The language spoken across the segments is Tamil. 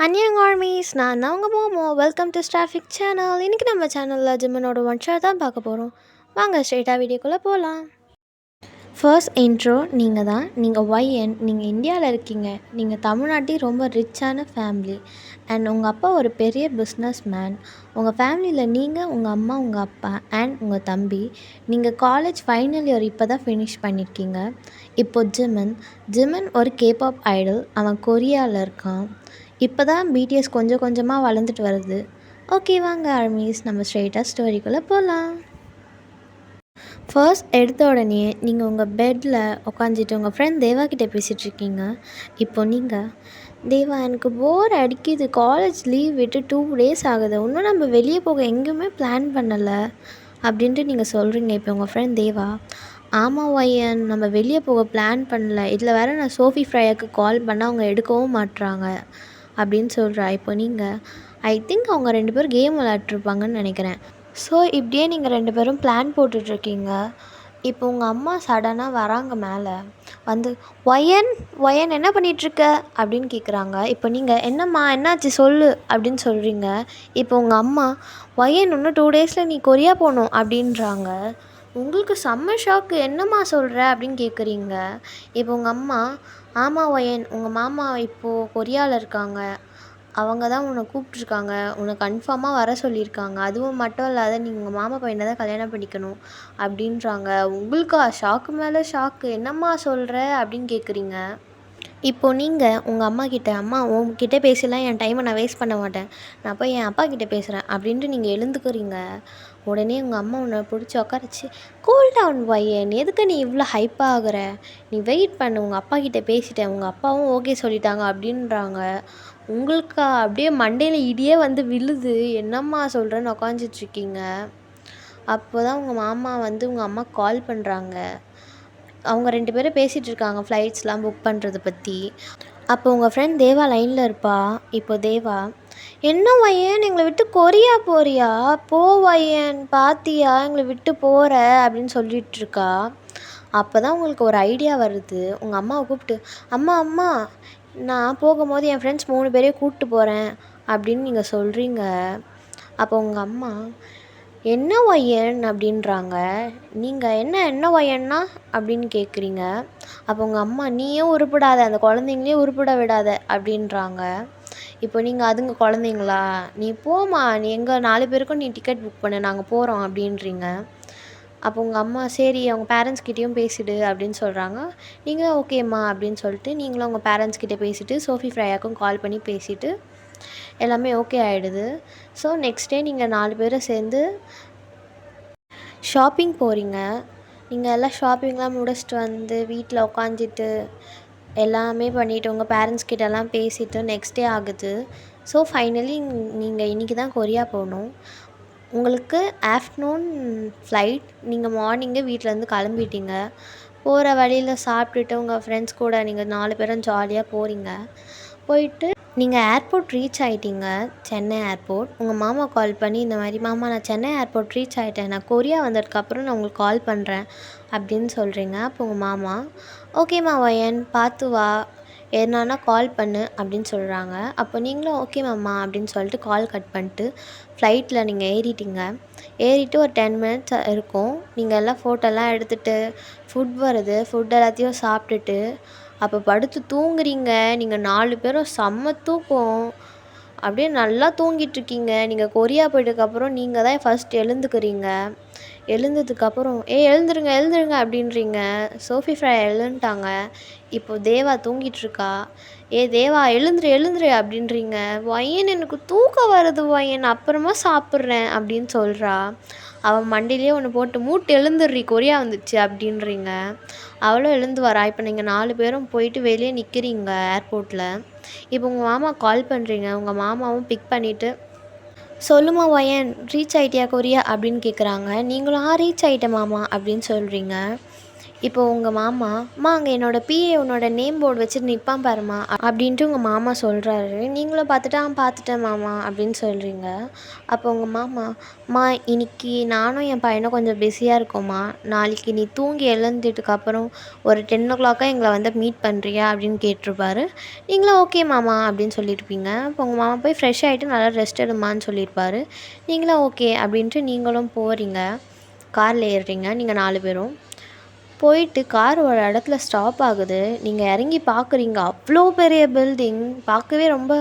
அன்னியங் ஆர்மீஸ் நான் தான் உங்கள் மோமோ. வெல்கம் டு ஸ்டாஃபிக் சேனல். இன்றைக்கி நம்ம சேனலில் ஜிம்மனோட ஒன் ஷாட் தான் பார்க்க போகிறோம். வாங்க ஸ்ட்ரெயிட்டாக வீடியோக்குள்ளே போகலாம். ஃபர்ஸ்ட் இன்ட்ரோ நீங்கள் தான். நீங்கள் ஒய்என், நீங்கள் இந்தியாவில் இருக்கீங்க. நீங்கள் தமிழ்நாட்டில் ரொம்ப ரிச்சான ஃபேமிலி அண்ட் உங்கள் அப்பா ஒரு பெரிய பிஸ்னஸ் மேன். உங்கள் ஃபேமிலியில் நீங்கள், உங்கள் அம்மா, உங்கள் அப்பா அண்ட் உங்கள் தம்பி. நீங்கள் காலேஜ் ஃபைனல் இயர் இப்போ தான் ஃபினிஷ் பண்ணியிருக்கீங்க. இப்போது ஜிமன் ஒரு கேபாப் ஐடல். அவன் கொரியாவில் இருக்கான். இப்போ தான் பிடிஎஸ் கொஞ்சம் கொஞ்சமாக வளர்ந்துட்டு வருது. ஓகே வாங்க ஆர்மீஸ், நம்ம ஸ்ட்ரெயிட்டாக ஸ்டோரிக்குள்ளே போகலாம். ஃபர்ஸ்ட் எடுத்த உடனே நீங்கள் உங்கள் பெட்டில் உட்காந்துட்டு உங்கள் ஃப்ரெண்ட் தேவா கிட்டே பேசிகிட்ருக்கீங்க. இப்போ நீங்கள், தேவா எனக்கு போர் அடிக்குது, காலேஜ் லீவ் விட்டு 2 days ஆகுது, இன்னும் நம்ம வெளியே போக எங்கேயுமே பிளான் பண்ணலை அப்படின்ட்டு நீங்கள் சொல்கிறீங்க. இப்போ உங்கள் ஃப்ரெண்ட் தேவா, ஆமாம் ஒய்யன், நம்ம வெளியே போக பிளான் பண்ணல, இதில் வேறு நான் சோஃபி ஃப்ரையாக்கு கால் பண்ணால் அவங்க எடுக்கவும் மாட்டுறாங்க அப்படின்னு சொல்கிறா. இப்போ நீங்கள், ஐ திங்க் அவங்க 2 பேரும் கேம் விளையாட்ருப்பாங்கன்னு நினைக்கிறேன். ஸோ இப்படியே நீங்கள் 2 பேரும் பிளான் போட்டுட்ருக்கீங்க. இப்போ உங்கள் அம்மா சடனாக வராங்க மேலே வந்து, ஒயன் ஒயன் என்ன பண்ணிகிட்ருக்க அப்படின்னு கேட்குறாங்க. இப்போ நீங்கள், என்னம்மா என்னாச்சு சொல்லு அப்படின்னு சொல்கிறீங்க. இப்போ உங்கள் அம்மா, ஒயன் இன்னும் 2 days நீ கொரியா போகணும் அப்படின்றாங்க. உங்களுக்கு செம்ம ஷாக்கு, என்னம்மா சொல்கிற அப்படின்னு கேட்குறீங்க. இப்போ உங்கள் அம்மா, ஆமாம் ஒயன், உங்கள் மாமா இப்போது கொரியாவில் இருக்காங்க, அவங்க தான் உன்னை கூப்பிட்ருக்காங்க, உன்னை கன்ஃபார்மாக வர சொல்லியிருக்காங்க, அதுவும் மட்டும் இல்லாத நீ உங்கள் மாமா பையனை தான் கல்யாணம் பண்ணிக்கணும் அப்படின்றாங்க. உங்களுக்கா ஷாக்கு மேலே ஷாக்கு, என்னம்மா சொல்கிற அப்படின்னு கேட்குறீங்க. இப்போது நீங்கள் உங்கள் அம்மா கிட்டே, அம்மா உங்ககிட்ட பேசலாம் என் டைமை நான் வேஸ்ட் பண்ண மாட்டேன், நான் போய் என் அப்பா கிட்டே பேசுகிறேன் அப்படின்ட்டு நீங்கள் எழுந்துக்கிறீங்க. உடனே உங்கள் அம்மா உன்னை பிடிச்சி உட்காரச்சு, கூல் டவுன் பையன், எதுக்கு நீ இவ்வளோ ஹைப்பாக ஆகுற, நீ வெயிட் பண்ணு, உங்கள் அப்பா கிட்டே பேசிட்டேன், உங்கள் அப்பாவும் ஓகே சொல்லிட்டாங்க அப்படின்றாங்க. உங்களுக்கா அப்படியே மண்டையில் இடியே வந்து விழுது, என்னம்மா சொல்கிறேன்னு உக்காந்துட்ருக்கீங்க. அப்போ தான் உங்கள் மாமா வந்து உங்கள் அம்மா கால் பண்ணுறாங்க. அவங்க 2 பேரும் பேசிகிட்டு இருக்காங்க ஃப்ளைட்ஸ்லாம் புக் பண்ணுறதை பற்றி. அப்போ உங்கள் ஃப்ரெண்ட் தேவா லைனில் இருப்பா. இப்போ தேவா, என்ன வையன் எங்களை விட்டு கொரியா போறியா, போ வையன், பாத்தியா எங்களை விட்டு போகிற அப்படின்னு சொல்லிகிட்ருக்கா. அப்போ தான் உங்களுக்கு ஒரு ஐடியா வருது. உங்கள் அம்மாவை கூப்பிட்டு, அம்மா அம்மா, நான் போகும்போது என் ஃப்ரெண்ட்ஸ் 3 பேரையும் கூப்பிட்டு போகிறேன் அப்படின்னு நீங்கள் சொல்கிறீங்க. அப்போ உங்கள் அம்மா, என்ன ஒய்யன் அப்படின்றாங்க. நீங்கள் என்ன ஒய்யன்னா அப்படின்னு கேட்குறீங்க. அப்போ உங்கள் அம்மா, நீயும் உருப்படாத, அந்த குழந்தைங்களையும் உருப்பிட விடாத அப்படின்றாங்க. இப்போ நீங்கள், அதுங்க குழந்தைங்களா, நீ போம்மா, நீ எங்கள் 4 பேருக்கும் நீ டிக்கெட் புக் பண்ணு, நாங்கள் போகிறோம் அப்படின்றீங்க. அப்போ உங்கள் அம்மா, சரி அவங்க பேரண்ட்ஸ்கிட்டையும் பேசிடு அப்படின்னு சொல்கிறாங்க. நீங்கள் ஓகேம்மா அப்படின்னு சொல்லிட்டு நீங்களும் உங்கள் பேரண்ட்ஸ்கிட்ட பேசிவிட்டு சோஃபி ஃப்ரையாக்கும் கால் பண்ணி பேசிவிட்டு எல்லாமே ஓகே ஆகிடுது. ஸோ நெக்ஸ்ட் டே நீங்கள் 4 பேரும் சேர்ந்து ஷாப்பிங் போகிறீங்க. நீங்கள் எல்லாம் ஷாப்பிங்லாம் முடிச்சுட்டு வந்து வீட்டில் உட்காந்துட்டு எல்லாமே பண்ணிவிட்டு உங்கள் பேரண்ட்ஸ் கிட்டலாம் பேசிவிட்டு நெக்ஸ்ட் டே ஆகுது. ஸோ ஃபைனலி நீங்கள் இன்றைக்கி தான் கொரியா போகணும். உங்களுக்கு ஆஃப்டர்நூன் ஃப்ளைட். நீங்கள் மார்னிங்கே வீட்டிலேருந்து கிளம்பிட்டீங்க. போகிற வழியில் சாப்பிட்டுட்டு உங்கள் ஃப்ரெண்ட்ஸ் கூட நீங்கள் 4 பேரும் ஜாலியாக போகிறீங்க. போயிட்டு நீங்கள் ஏர்போர்ட் ரீச் ஆகிட்டீங்க, சென்னை ஏர்போர்ட். உங்கள் மாமா கால் பண்ணி, இந்த மாதிரி மாமா நான் சென்னை ஏர்போர்ட் ரீச் ஆகிட்டேன், நான் கொரியா வந்ததுக்கப்புறம் நான் உங்களுக்கு கால் பண்ணுறேன் அப்படின்னு சொல்கிறீங்க. அப்போ உங்கள் மாமா, ஓகேம்மா ஒயன், பார்த்து வா, எதுனானா கால் பண்ணு அப்படின்னு சொல்கிறாங்க. அப்போ நீங்களும் ஓகே மாமா அப்படின்னு சொல்லிட்டு கால் கட் பண்ணிட்டு ஃப்ளைட்டில் நீங்கள் ஏறிட்டு ஒரு 10 minutes இருக்கும். நீங்கள் எல்லாம் ஃபோட்டோலாம் எடுத்துகிட்டு ஃபுட் வருது, ஃபுட் எல்லாத்தையும் சாப்பிட்டுட்டு அப்போ படுத்து தூங்குறீங்க. நீங்கள் 4 பேரும் செம்ம தூக்கம், அப்படியே நல்லா தூங்கிட்டுருக்கீங்க. நீங்கள் கொரியா போயிட்டதுக்கப்புறம் நீங்கள் தான் ஃபஸ்ட் எழுந்துக்கிறீங்க. எழுந்ததுக்கப்புறம், எழுந்துருங்க எழுந்துருங்க அப்படின்றீங்க. சோஃபி ஃப்ரை எழுந்துட்டாங்க. இப்போது தேவா தூங்கிட்டுருக்கா. தேவா எழுந்துரு எழுந்துரு அப்படின்றீங்க. ஒயன் எனக்கு தூக்கம் வருது ஒயன், அப்புறமா சாப்பிட்றேன் அப்படின்னு சொல்கிறா. அவன் மண்டிலேயே ஒன்று போட்டு, மூட்டு எழுந்துடுறி, கொரியா வந்துடுச்சு அப்படின்றீங்க. அவளும் எழுந்து வரா. இப்போ நீங்கள் 4 பேரும் போயிட்டு வெளியே நிற்கிறீங்க ஏர்போர்ட்டில். இப்போ உங்கள் மாமா கால் பண்ணுறீங்க. உங்கள் மாமாவும் பிக் பண்ணிவிட்டு, சொல்லுமா ஒயன், ரீச் ஆகிட்டியா கொரியா அப்படின்னு கேட்குறாங்க. நீங்களும் ரீச் ஆகிட்டேன் மாமா அப்படின்னு சொல்கிறீங்க. இப்போ உங்க மாமா, "அம்மா அங்க என்னோட பிஏ உன்னோட நேம் போர்டு வச்சுட்டு நிப்பான் பாரும்மா" அப்படின்ட்டு உங்க மாமா சொல்றாரு. நீங்களும் பார்த்துட்டு, பார்த்துட்டேன் மாமா" அப்படின்னு சொல்றீங்க. அப்போ உங்க மாமா, "அம்மா இன்னைக்கு நானும் என் பையனும் கொஞ்சம் பிஸியா இருக்கோம்மா. நாளைக்கு நீ தூங்கி எழுந்ததுக்கப்புறம் ஒரு 10:00 எங்கள வந்து மீட் பண்றியா?" அப்படின்னு கேட்டிருப்பாரு. நீங்களும் "ஓகே மாமா" அப்படின்னு சொல்லியிருப்பீங்க. அப்போ உங்க மாமா போய் ஃப்ரெஷ் ஆயிட்டு நல்லா ரெஸ்ட் எடும்மான்னு சொல்லியிருப்பாரு. நீங்களும் ஓகே அப்படின்ட்டு நீங்களும் போறீங்க. கார்ல ஏறுறீங்க நீங்க 4 பேரும். போயிட்டு கார் ஒரு இடத்துல ஸ்டாப் ஆகுது. நீங்க இறங்கி பார்க்குறீங்க. அவ்ளோ பெரிய பில்டிங். பார்க்கவே ரொம்ப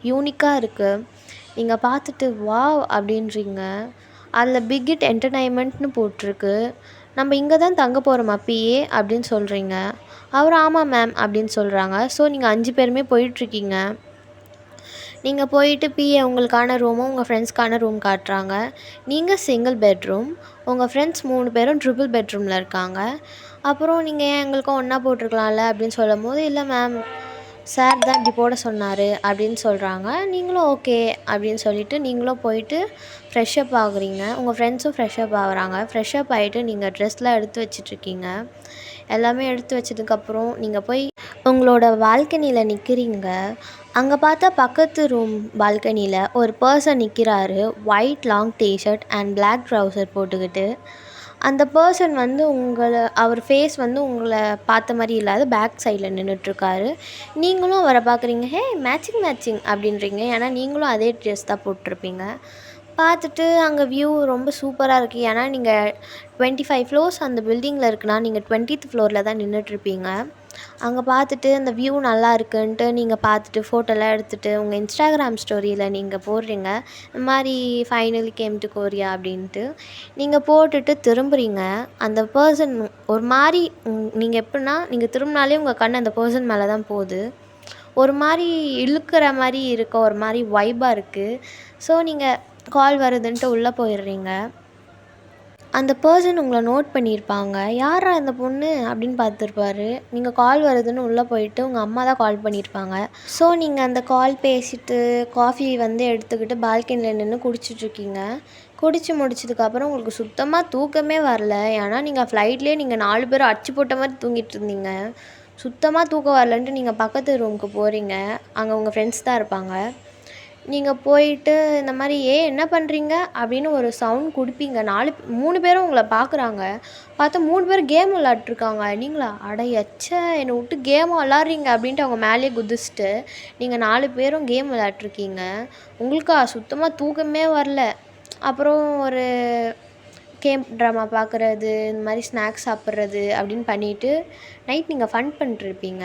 யூனிக்கா இருக்கு. நீங்க பார்த்துட்டு வாவ்! அப்படின்றீங்க. அதில் பிகிட் என்டர்டெயின்மெண்ட்னு போட்டிருக்கு. நம்ம இங்கே தான் தங்க போகிறோமா பிஏ அப்படின்னு சொல்கிறீங்க. அவர் ஆமாம் மேம் அப்படின்னு சொல்கிறாங்க. ஸோ நீங்கள் 5 பேருமே போயிட்டுருக்கீங்க. நீங்கள் போயிட்டு பிஏ உங்களுக்கான ரூமும் உங்கள் ஃப்ரெண்ட்ஸ்க்கான ரூம் காட்டுறாங்க. நீங்கள் சிங்கிள் பெட்ரூம். உங்கள் ஃப்ரெண்ட்ஸ் 3 பேரும் ட்ரிபிள் பெட்ரூமில் இருக்காங்க. அப்புறம் நீங்கள் ஏன் எங்களுக்கும் ஒன்றா போட்டிருக்கலாம்ல அப்படின்னு சொல்லும்போது, இல்லை மேம் சார் தான் இப்படி போட சொன்னார் அப்படின்னு சொல்கிறாங்க. நீங்களும் ஓகே அப்படின்னு சொல்லிவிட்டு நீங்களும் போயிட்டு ஃப்ரெஷ்அப் ஆகுறீங்க. உங்கள் ஃப்ரெண்ட்ஸும் ஃப்ரெஷ்அப் ஆகுறாங்க. ஃப்ரெஷ்அப் ஆகிட்டு நீங்கள் ட்ரெஸ்லாம் எடுத்து வச்சிட்ருக்கீங்க. எல்லாமே எடுத்து வச்சதுக்கப்புறம் நீங்கள் போய் உங்களோட பால்கனியில் நிற்கிறீங்க. அங்கே பார்த்தா பக்கத்து ரூம் பால்கனியில் ஒரு பர்சன் நிற்கிறாரு. White long T-shirt and black trouser போட்டுக்கிட்டு. அந்த பர்சன் வந்து அவர் ஃபேஸ் வந்து உங்களை பார்த்த மாதிரி இல்லாத பேக் சைடில் நின்றுட்டுருக்காரு. நீங்களும் அவரை பார்க்குறீங்க. ஹே மேட்சிங் மேட்சிங் அப்படின்றீங்க. ஏன்னா நீங்களும் அதே ட்ரெஸ் தான் போட்டிருப்பீங்க. பார்த்துட்டு அங்கே வியூ ரொம்ப சூப்பராக இருக்குது. ஏன்னா நீங்கள் 25 ஃப்ளோர்ஸ் அந்த பில்டிங்கில் இருக்குன்னா நீங்கள் 20th ஃப்ளோரில் தான் நின்றுட்டுருப்பீங்க. அங்கே பார்த்துட்டு அந்த வியூ நல்லா இருக்குன்ட்டு நீங்கள் பார்த்துட்டு ஃபோட்டோலாம் எடுத்துகிட்டு உங்கள் இன்ஸ்டாகிராம் ஸ்டோரியில் நீங்கள் போடுறீங்க. இந்த மாதிரி ஃபைனலி கேம் டு கொரியா அப்படின்ட்டு நீங்கள் போட்டுட்டு திரும்புகிறீங்க. அந்த பர்சன் ஒரு மாதிரி நீங்கள் எப்படின்னா நீங்கள் திரும்பினாலே உங்கள் கண் அந்த பர்சன் மேலே தான் போகுது. ஒரு மாதிரி இழுக்கிற மாதிரி இருக்க ஒரு மாதிரி வைபாக இருக்குது. ஸோ நீங்கள் கால் வருதுன்ட்டு உள்ளே போயிடுறீங்க. அந்த பர்சன் உங்களை நோட் பண்ணியிருப்பாங்க. யாரா அந்த பொண்ணு அப்படின்னு பார்த்துருப்பாரு. நீங்கள் கால் வருதுன்னு உள்ளே போயிட்டு உங்கள் அம்மா தான் கால் பண்ணியிருப்பாங்க. ஸோ நீங்கள் அந்த கால் பேசிவிட்டு காஃபி வந்து எடுத்துக்கிட்டு பால்கனியில் நின்று குடிச்சிட்ருக்கீங்க. குடித்து முடிச்சதுக்கப்புறம் உங்களுக்கு சுத்தமாக தூக்கமே வரல. ஏன்னா நீங்கள் ஃப்ளைட்லேயே நீங்கள் 4 பேரும் அடிச்சு போட்ட மாதிரி தூங்கிட்டு இருந்தீங்க. சுத்தமாக தூக்கம் வரலன்ட்டு நீங்கள் பக்கத்து ரூமுக்கு போகிறீங்க. அங்கே உங்கள் ஃப்ரெண்ட்ஸ் தான் இருப்பாங்க. நீங்கள் போயிட்டு இந்த மாதிரி என்ன பண்ணுறீங்க அப்படின்னு ஒரு சவுண்ட் கொடுப்பீங்க. 3 பேரும் உங்களை பார்க்குறாங்க. பார்த்தா 3 பேரும் கேம் விளாட்ருக்காங்க. நீங்களா அட எச்ச என்னை விட்டு கேம் விளாட்றீங்க அப்படின்ட்டு அவங்க மேலேயே குதிச்சுட்டு நீங்கள் 4 பேரும் கேம் விளாட்ருக்கீங்க. உங்களுக்கா சுத்தமாக தூக்கமே வரல. அப்புறம் ஒரு கேம் ட்ராமா பார்க்குறது, இந்த மாதிரி ஸ்நாக்ஸ் சாப்பிட்றது அப்படின்னு பண்ணிவிட்டு நைட் நீங்கள் ஃபன் பண்ணிட்டுருப்பீங்க.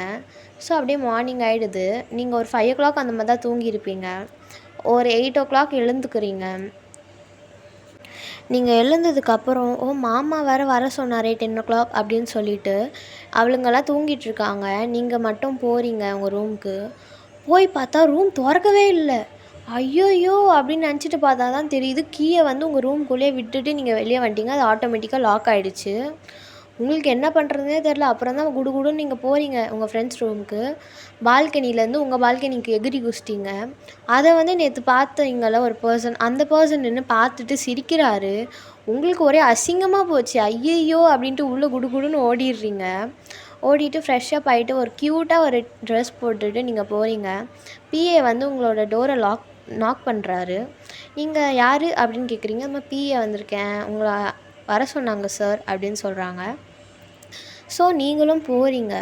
ஸோ அப்படியே மார்னிங் ஆகிடுது. நீங்கள் ஒரு 5 அந்த மாதிரி தான் தூங்கியிருப்பீங்க. ஒரு 8 எழுந்துக்கிறீங்க. நீங்கள் எழுந்ததுக்கப்புறம் மாமா வேறு வர சொன்னாரே 10 அப்படின்னு சொல்லிவிட்டு அவளுங்கெல்லாம் தூங்கிட்டுருக்காங்க. நீங்கள் மட்டும் போகிறீங்க உங்கள் ரூமுக்கு. போய் பார்த்தா ரூம் திறக்கவே இல்லை. ஐய்யய்யோ! அப்படின்னு நினச்சிட்டு பார்த்தா தான் தெரியுது, கீயை வந்து உங்கள் ரூம்குள்ளேயே விட்டுட்டு நீங்கள் வெளியே வந்துட்டீங்க. அது ஆட்டோமேட்டிக்காக லாக் ஆகிடுச்சு. உங்களுக்கு என்ன பண்ணுறதுனே தெரில. அப்புறம் தான் குடுகுடுன்னு நீங்கள் போகிறீங்க உங்கள் ஃப்ரெண்ட்ஸ் ரூமுக்கு. பால்கனிலேருந்து உங்கள் பால்கனிக்கு எகிறி குதிச்சிட்டிங்க. அதை வந்து நேற்று பார்த்தீங்கள்ல ஒரு பர்சன், அந்த பர்சன் நின்று பார்த்துட்டு சிரிக்கிறாரு. உங்களுக்கு ஒரே அசிங்கமாக போச்சு. ஐய்யய்யோ! அப்படின்ட்டு உள்ளே குடுகுடுன்னு ஓடிடுறீங்க. ஓடிட்டு ஃப்ரெஷ்ஷப் ஆகிட்டு ஒரு க்யூட்டாக ஒரு ட்ரெஸ் போட்டுட்டு நீங்கள் போகிறீங்க. பிஏ வந்து உங்களோட டோரை நாக் பண்ணுறாரு. நீங்கள் யார் அப்படின்னு கேட்குறீங்க. நம்ம பிஏ வந்திருக்கேன், உங்களை வர சொன்னாங்க சார் அப்படின்னு சொல்கிறாங்க. ஸோ நீங்களும் போகிறீங்க.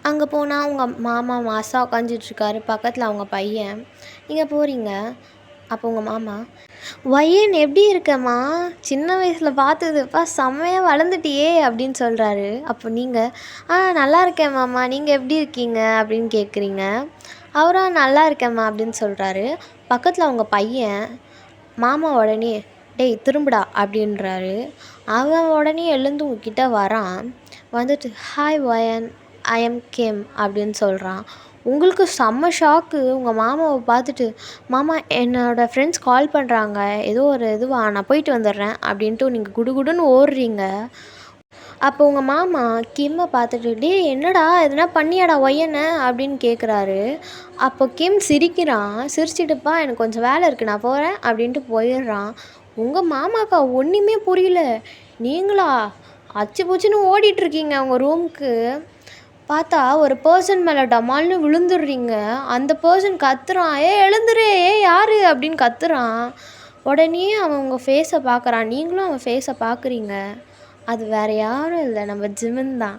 அங்கே போனால் உங்கள் மாமா மாசா உட்காந்துட்ருக்காரு. பக்கத்தில் அவங்க பையன். நீங்கள் போகிறீங்க. அப்போ உங்கள் மாமா, "வயன் எப்படி இருக்கம்மா? சின்ன வயசில் பார்த்ததுப்பா செம்மையாக வளர்ந்துட்டியே" அப்படின்னு சொல்கிறாரு. அப்போ நீங்கள், நல்லா இருக்கேன் மாமா, நீங்கள் எப்படி இருக்கீங்க அப்படின்னு கேட்குறீங்க. அவரும் நல்லா இருக்கேம்மா அப்படின்னு சொல்கிறாரு. பக்கத்தில் அவங்க பையன் மாமா உடனே, "டேய் திரும்புடா" அப்படின்றாரு. அவன் உடனே எழுந்து உங்ககிட்ட வரான். வந்துட்டு, "ஹாய் வயன், ஐ எம் கிம்" அப்படின்னு சொல்கிறான். உங்களுக்கு செம்ம ஷாக்கு. உங்கள் மாமாவை பார்த்துட்டு, "மாமா என்னோடய ஃப்ரெண்ட்ஸ் கால் பண்ணுறாங்க, ஏதோ ஒரு நான் போயிட்டு வந்துடுறேன்" அப்படின்ட்டு நீங்கள் குடுகுடுன்னு ஓடுறீங்க. அப்போ உங்கள் மாமா கிம்மை பார்த்துட்டு, "டேய் என்னடா எதுனா பண்ணியாடா ஒய்யனை" அப்படின்னு கேட்குறாரு. அப்போ கிம் சிரிக்கிறான். சிரிச்சிட்டுப்பா எனக்கு கொஞ்சம் வேலை இருக்குது நான் போகிறேன் அப்படின்ட்டு போயிடுறான். உங்கள் மாமாக்கா ஒன்றுமே புரியல. "நீங்களா? அச்சு பூச்சுன்னு ஓடிட்டுருக்கீங்க உங்கள் ரூமுக்கு. பார்த்தா ஒரு பர்சன் மேலே டமால்னு விழுந்துடுறீங்க. அந்த பர்சன் கத்துறான், "ஏ எழுந்துரு, ஏ யாரு?" அப்படின்னு கத்துறான். உடனே அவன் உங்கள் ஃபேஸை பார்க்குறான். நீங்களும் அவன் ஃபேஸை பார்க்குறீங்க. அது வேறு யாரும் இல்லை, நம்ம ஜிமின் தான்.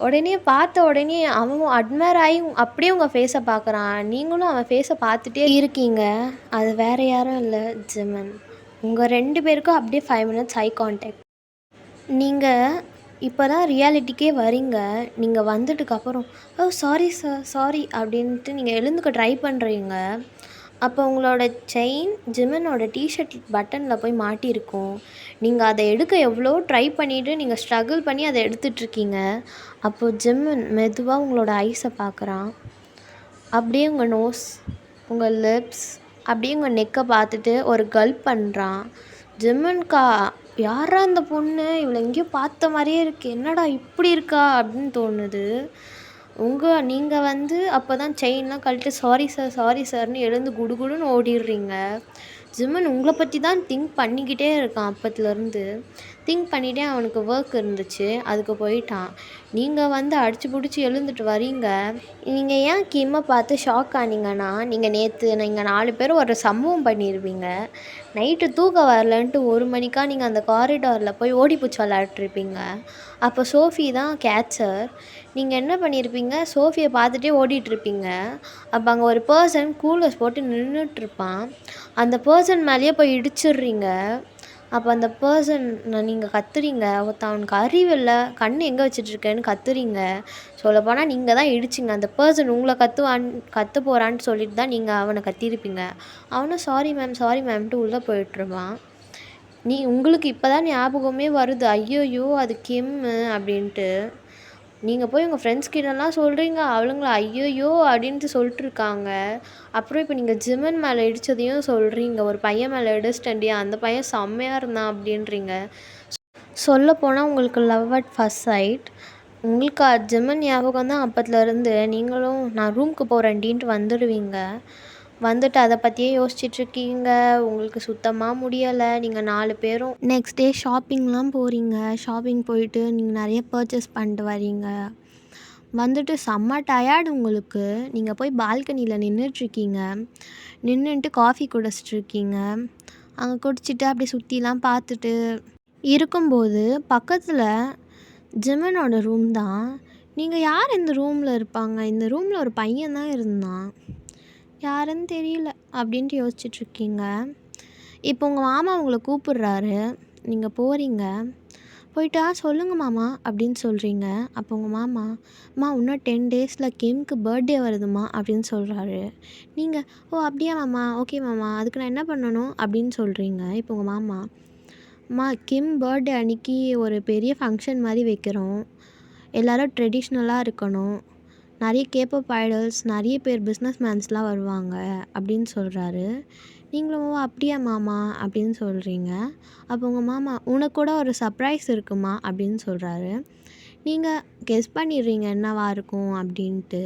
உடனே பார்த்த உடனே அவன் அட்மையர் ஆகி அப்படியே உங்கள் ஃபேஸை பார்க்குறான். நீங்களும் அவன் ஃபேஸை பார்த்துட்டே இருக்கீங்க. அது வேறு யாரும் இல்லை, ஜிமின். உங்கள் 2 பேருக்கும் அப்படியே 5 மினிட்ஸ் ஐ கான்டாக்ட். நீங்கள் இப்போ தான் ரியாலிட்டிக்கே வரீங்க. நீங்கள் வந்துட்டுக்கப்புறம், "ஓ சாரி சார், சாரி" அப்படின்ட்டு நீங்கள் எழுந்துக்க ட்ரை பண்ணுறீங்க. அப்போ உங்களோட செயின் ஜிமினோட டிஷர்ட் பட்டனில் போய் மாட்டியிருக்கும். நீங்கள் அதை எடுக்க எவ்வளோ ட்ரை பண்ணிவிட்டு நீங்கள் ஸ்ட்ரகிள் பண்ணி அதை எடுத்துட்ருக்கீங்க. அப்போது ஜிமின் மெதுவாக உங்களோட ஐஸை பார்க்குறான். அப்படியே உங்கள் நோஸ், உங்கள் லிப்ஸ், அப்படியே உங்கள் நெக்கை பார்த்துட்டு ஒரு கல்ப் பண்ணுறான். ஜிமின்கா, யாரா அந்த பொண்ணு, இவளை எங்கேயோ பார்த்த மாதிரியே இருக்கு, என்னடா இப்படி இருக்கா அப்படின்னு தோணுது. நீங்கள் வந்து அப்போ தான் செயின்லாம் கழட்டி சாரி சார், சாரி சார்னு எழுந்து குடுகுடுன்னு ஓடிடுறீங்க. ஜிமின் உங்களை பற்றி தான் திங்க் பண்ணிக்கிட்டே இருக்கான். அப்பத்துலேருந்து திங்க் பண்ணிகிட்டே அவனுக்கு ஒர்க் இருந்துச்சு, அதுக்கு போயிட்டான். நீங்கள் வந்து அடிச்சு பிடிச்சி எழுந்துட்டு வரீங்க. நீங்கள் ஏன் கிம்மை பார்த்து ஷாக் ஆனீங்கன்னா, நீங்கள் நீங்கள் 4 பேரும் ஒரு சம்பவம் பண்ணியிருப்பீங்க. நைட்டு தூக்கம் வரலன்ட்டு 1 மணிக்கா நீங்கள் அந்த காரிடாரில் போய் ஓடிப்பூச்சி விளாட்ருப்பீங்க. அப்போ சோஃபி தான் கேட்சர். நீங்கள் என்ன பண்ணியிருப்பீங்க, சோஃபியை பார்த்துட்டே ஓடிட்டுருப்பீங்க. அப்போ அங்கே ஒரு பர்சன் கூலர்ஸ் போட்டு நின்றுட்டுருப்பான். அந்த பர்சன் மேலேயே போய் இடிச்சிடுறீங்க. அப்போ அந்த பர்சன் நீங்கள் கத்துறீங்க. அவனுக்கு அறிவில்லை, கண் எங்கே வச்சிட்ருக்கேன்னு கத்துறீங்க. சொல்லப்போனால் நீங்கள் தான் இடிச்சிங்க. அந்த பர்சன் உங்களை கத்த போகிறான்னு சொல்லிட்டு தான் நீங்கள் அவனை கத்தியிருப்பீங்க. அவனும் சாரி மேம், சாரி மேம்ன்ட்டு உள்ளே போயிட்டுருவான். உங்களுக்கு இப்போ தான் ஞாபகமே வருது, ஐயோயோ அது கிம்மு அப்படின்ட்டு. நீங்கள் போய் உங்கள் ஃப்ரெண்ட்ஸ் கிட்டலாம் சொல்கிறீங்க. அவளுங்கள ஐயோயோ அப்படின்ட்டு சொல்லிட்டுருக்காங்க. அப்புறம் இப்போ நீங்கள் ஜிமின் மேலே இடித்ததையும் சொல்கிறீங்க. ஒரு பையன் மேலே இடிச்சிட்டேன்டி, அந்த பையன் செம்மையாக இருந்தான் அப்படின்றீங்க. சொல்லப்போனால் உங்களுக்கு லவ் அட் ஃபர்ஸ்ட் சைட். உங்களுக்கு ஜிமின் ஞாபகம் தான் அப்பத்துலேருந்து. நீங்களும் நான் ரூமுக்கு போகிறேன்டின்ட்டு வந்துடுவீங்க. வந்துட்டு அதை பற்றியே யோசிச்சிட்ருக்கீங்க. உங்களுக்கு சுத்தமாக முடியலை. நீங்கள் 4 பேரும் நெக்ஸ்ட் டே ஷாப்பிங்லாம் போகிறீங்க. ஷாப்பிங் போயிட்டு நீங்கள் நிறைய பர்ச்சேஸ் பண்ணிட்டு வரீங்க. வந்துட்டு செம்ம டயர்டு உங்களுக்கு. நீங்கள் போய் பால்கனியில் நின்றுட்டுருக்கீங்க. நின்றுட்டு காஃபி குடிச்சிட்ருக்கீங்க. அங்கே குடிச்சிட்டு அப்படியே சுற்றிலாம் பார்த்துட்டு இருக்கும்போது பக்கத்தில் ஜிமினோட ரூம் தான். நீங்கள் யார் இந்த ரூமில் இருப்பாங்க, இந்த ரூமில் ஒரு பையன் தான் இருந்தான், யாருன்னு தெரியல அப்படின்ட்டு யோசிச்சுட்ருக்கீங்க. இப்போ உங்கள் மாமா உங்களை கூப்பிட்றாரு. நீங்கள் போகிறீங்க. போயிட்டா சொல்லுங்கள் மாமா அப்படின்னு சொல்கிறீங்க. அப்போ உங்கள் மாமா, அம்மா இன்னும் 10 டேஸில் கிம்க்கு பர்த்டே வருதுமா அப்படின்னு சொல்கிறாரு. நீங்கள், ஓ அப்படியா மாமா, ஓகே மாமா, அதுக்கு நான் என்ன பண்ணணும் அப்படின்னு சொல்கிறீங்க. இப்போ உங்கள் மாமா, அம்மா கிம் பர்த்டே அன்றைக்கி ஒரு பெரிய ஃபங்க்ஷன் மாதிரி வைக்கிறோம், எல்லோரும் ட்ரெடிஷ்னலாக இருக்கணும், நிறைய கேப்பப் ஐடல்ஸ், நிறைய பேர் பிஸ்னஸ் மேன்ஸ்லாம் வருவாங்க அப்படின்னு சொல்கிறாரு. நீங்களும் அப்படியா மாமா அப்படின்னு சொல்கிறீங்க. அப்போ உங்கள் மாமா, உனக்கு கூட ஒரு சர்ப்ரைஸ் இருக்குமா அப்படின்னு சொல்கிறாரு. நீங்கள் கெஸ் பண்ணிடுறீங்க என்னவா இருக்கும் அப்படின்ட்டு.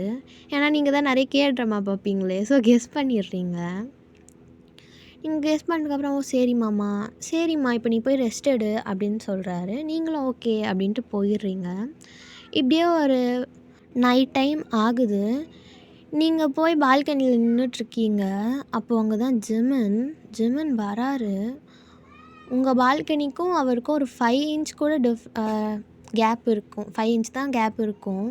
ஏன்னா நீங்கள் தான் நிறைய ட்ராமா பார்ப்பீங்களே, ஸோ கெஸ் பண்ணிடுறீங்க. நீங்கள் கெஸ் பண்ணதுக்கப்புறம், ஓ சரி மாமா, சரிம்மா இப்போ நீ போய் ரெஸ்ட் எடு அப்படின்னு சொல்கிறாரு. நீங்களும் ஓகே அப்படின்ட்டு போயிடுறீங்க. இப்படியே ஒரு நைட் டைம் ஆகுது. நீங்கள் போய் பால்கனியில் நின்றுட்டுருக்கீங்க. அப்போது அங்கே தான் ஜிமின் வராரு. உங்கள் பால்கனிக்கும் அவருக்கும் ஒரு 5 இன்ச் கூட கேப் இருக்கும். 5 இன்ச் தான் கேப் இருக்கும்.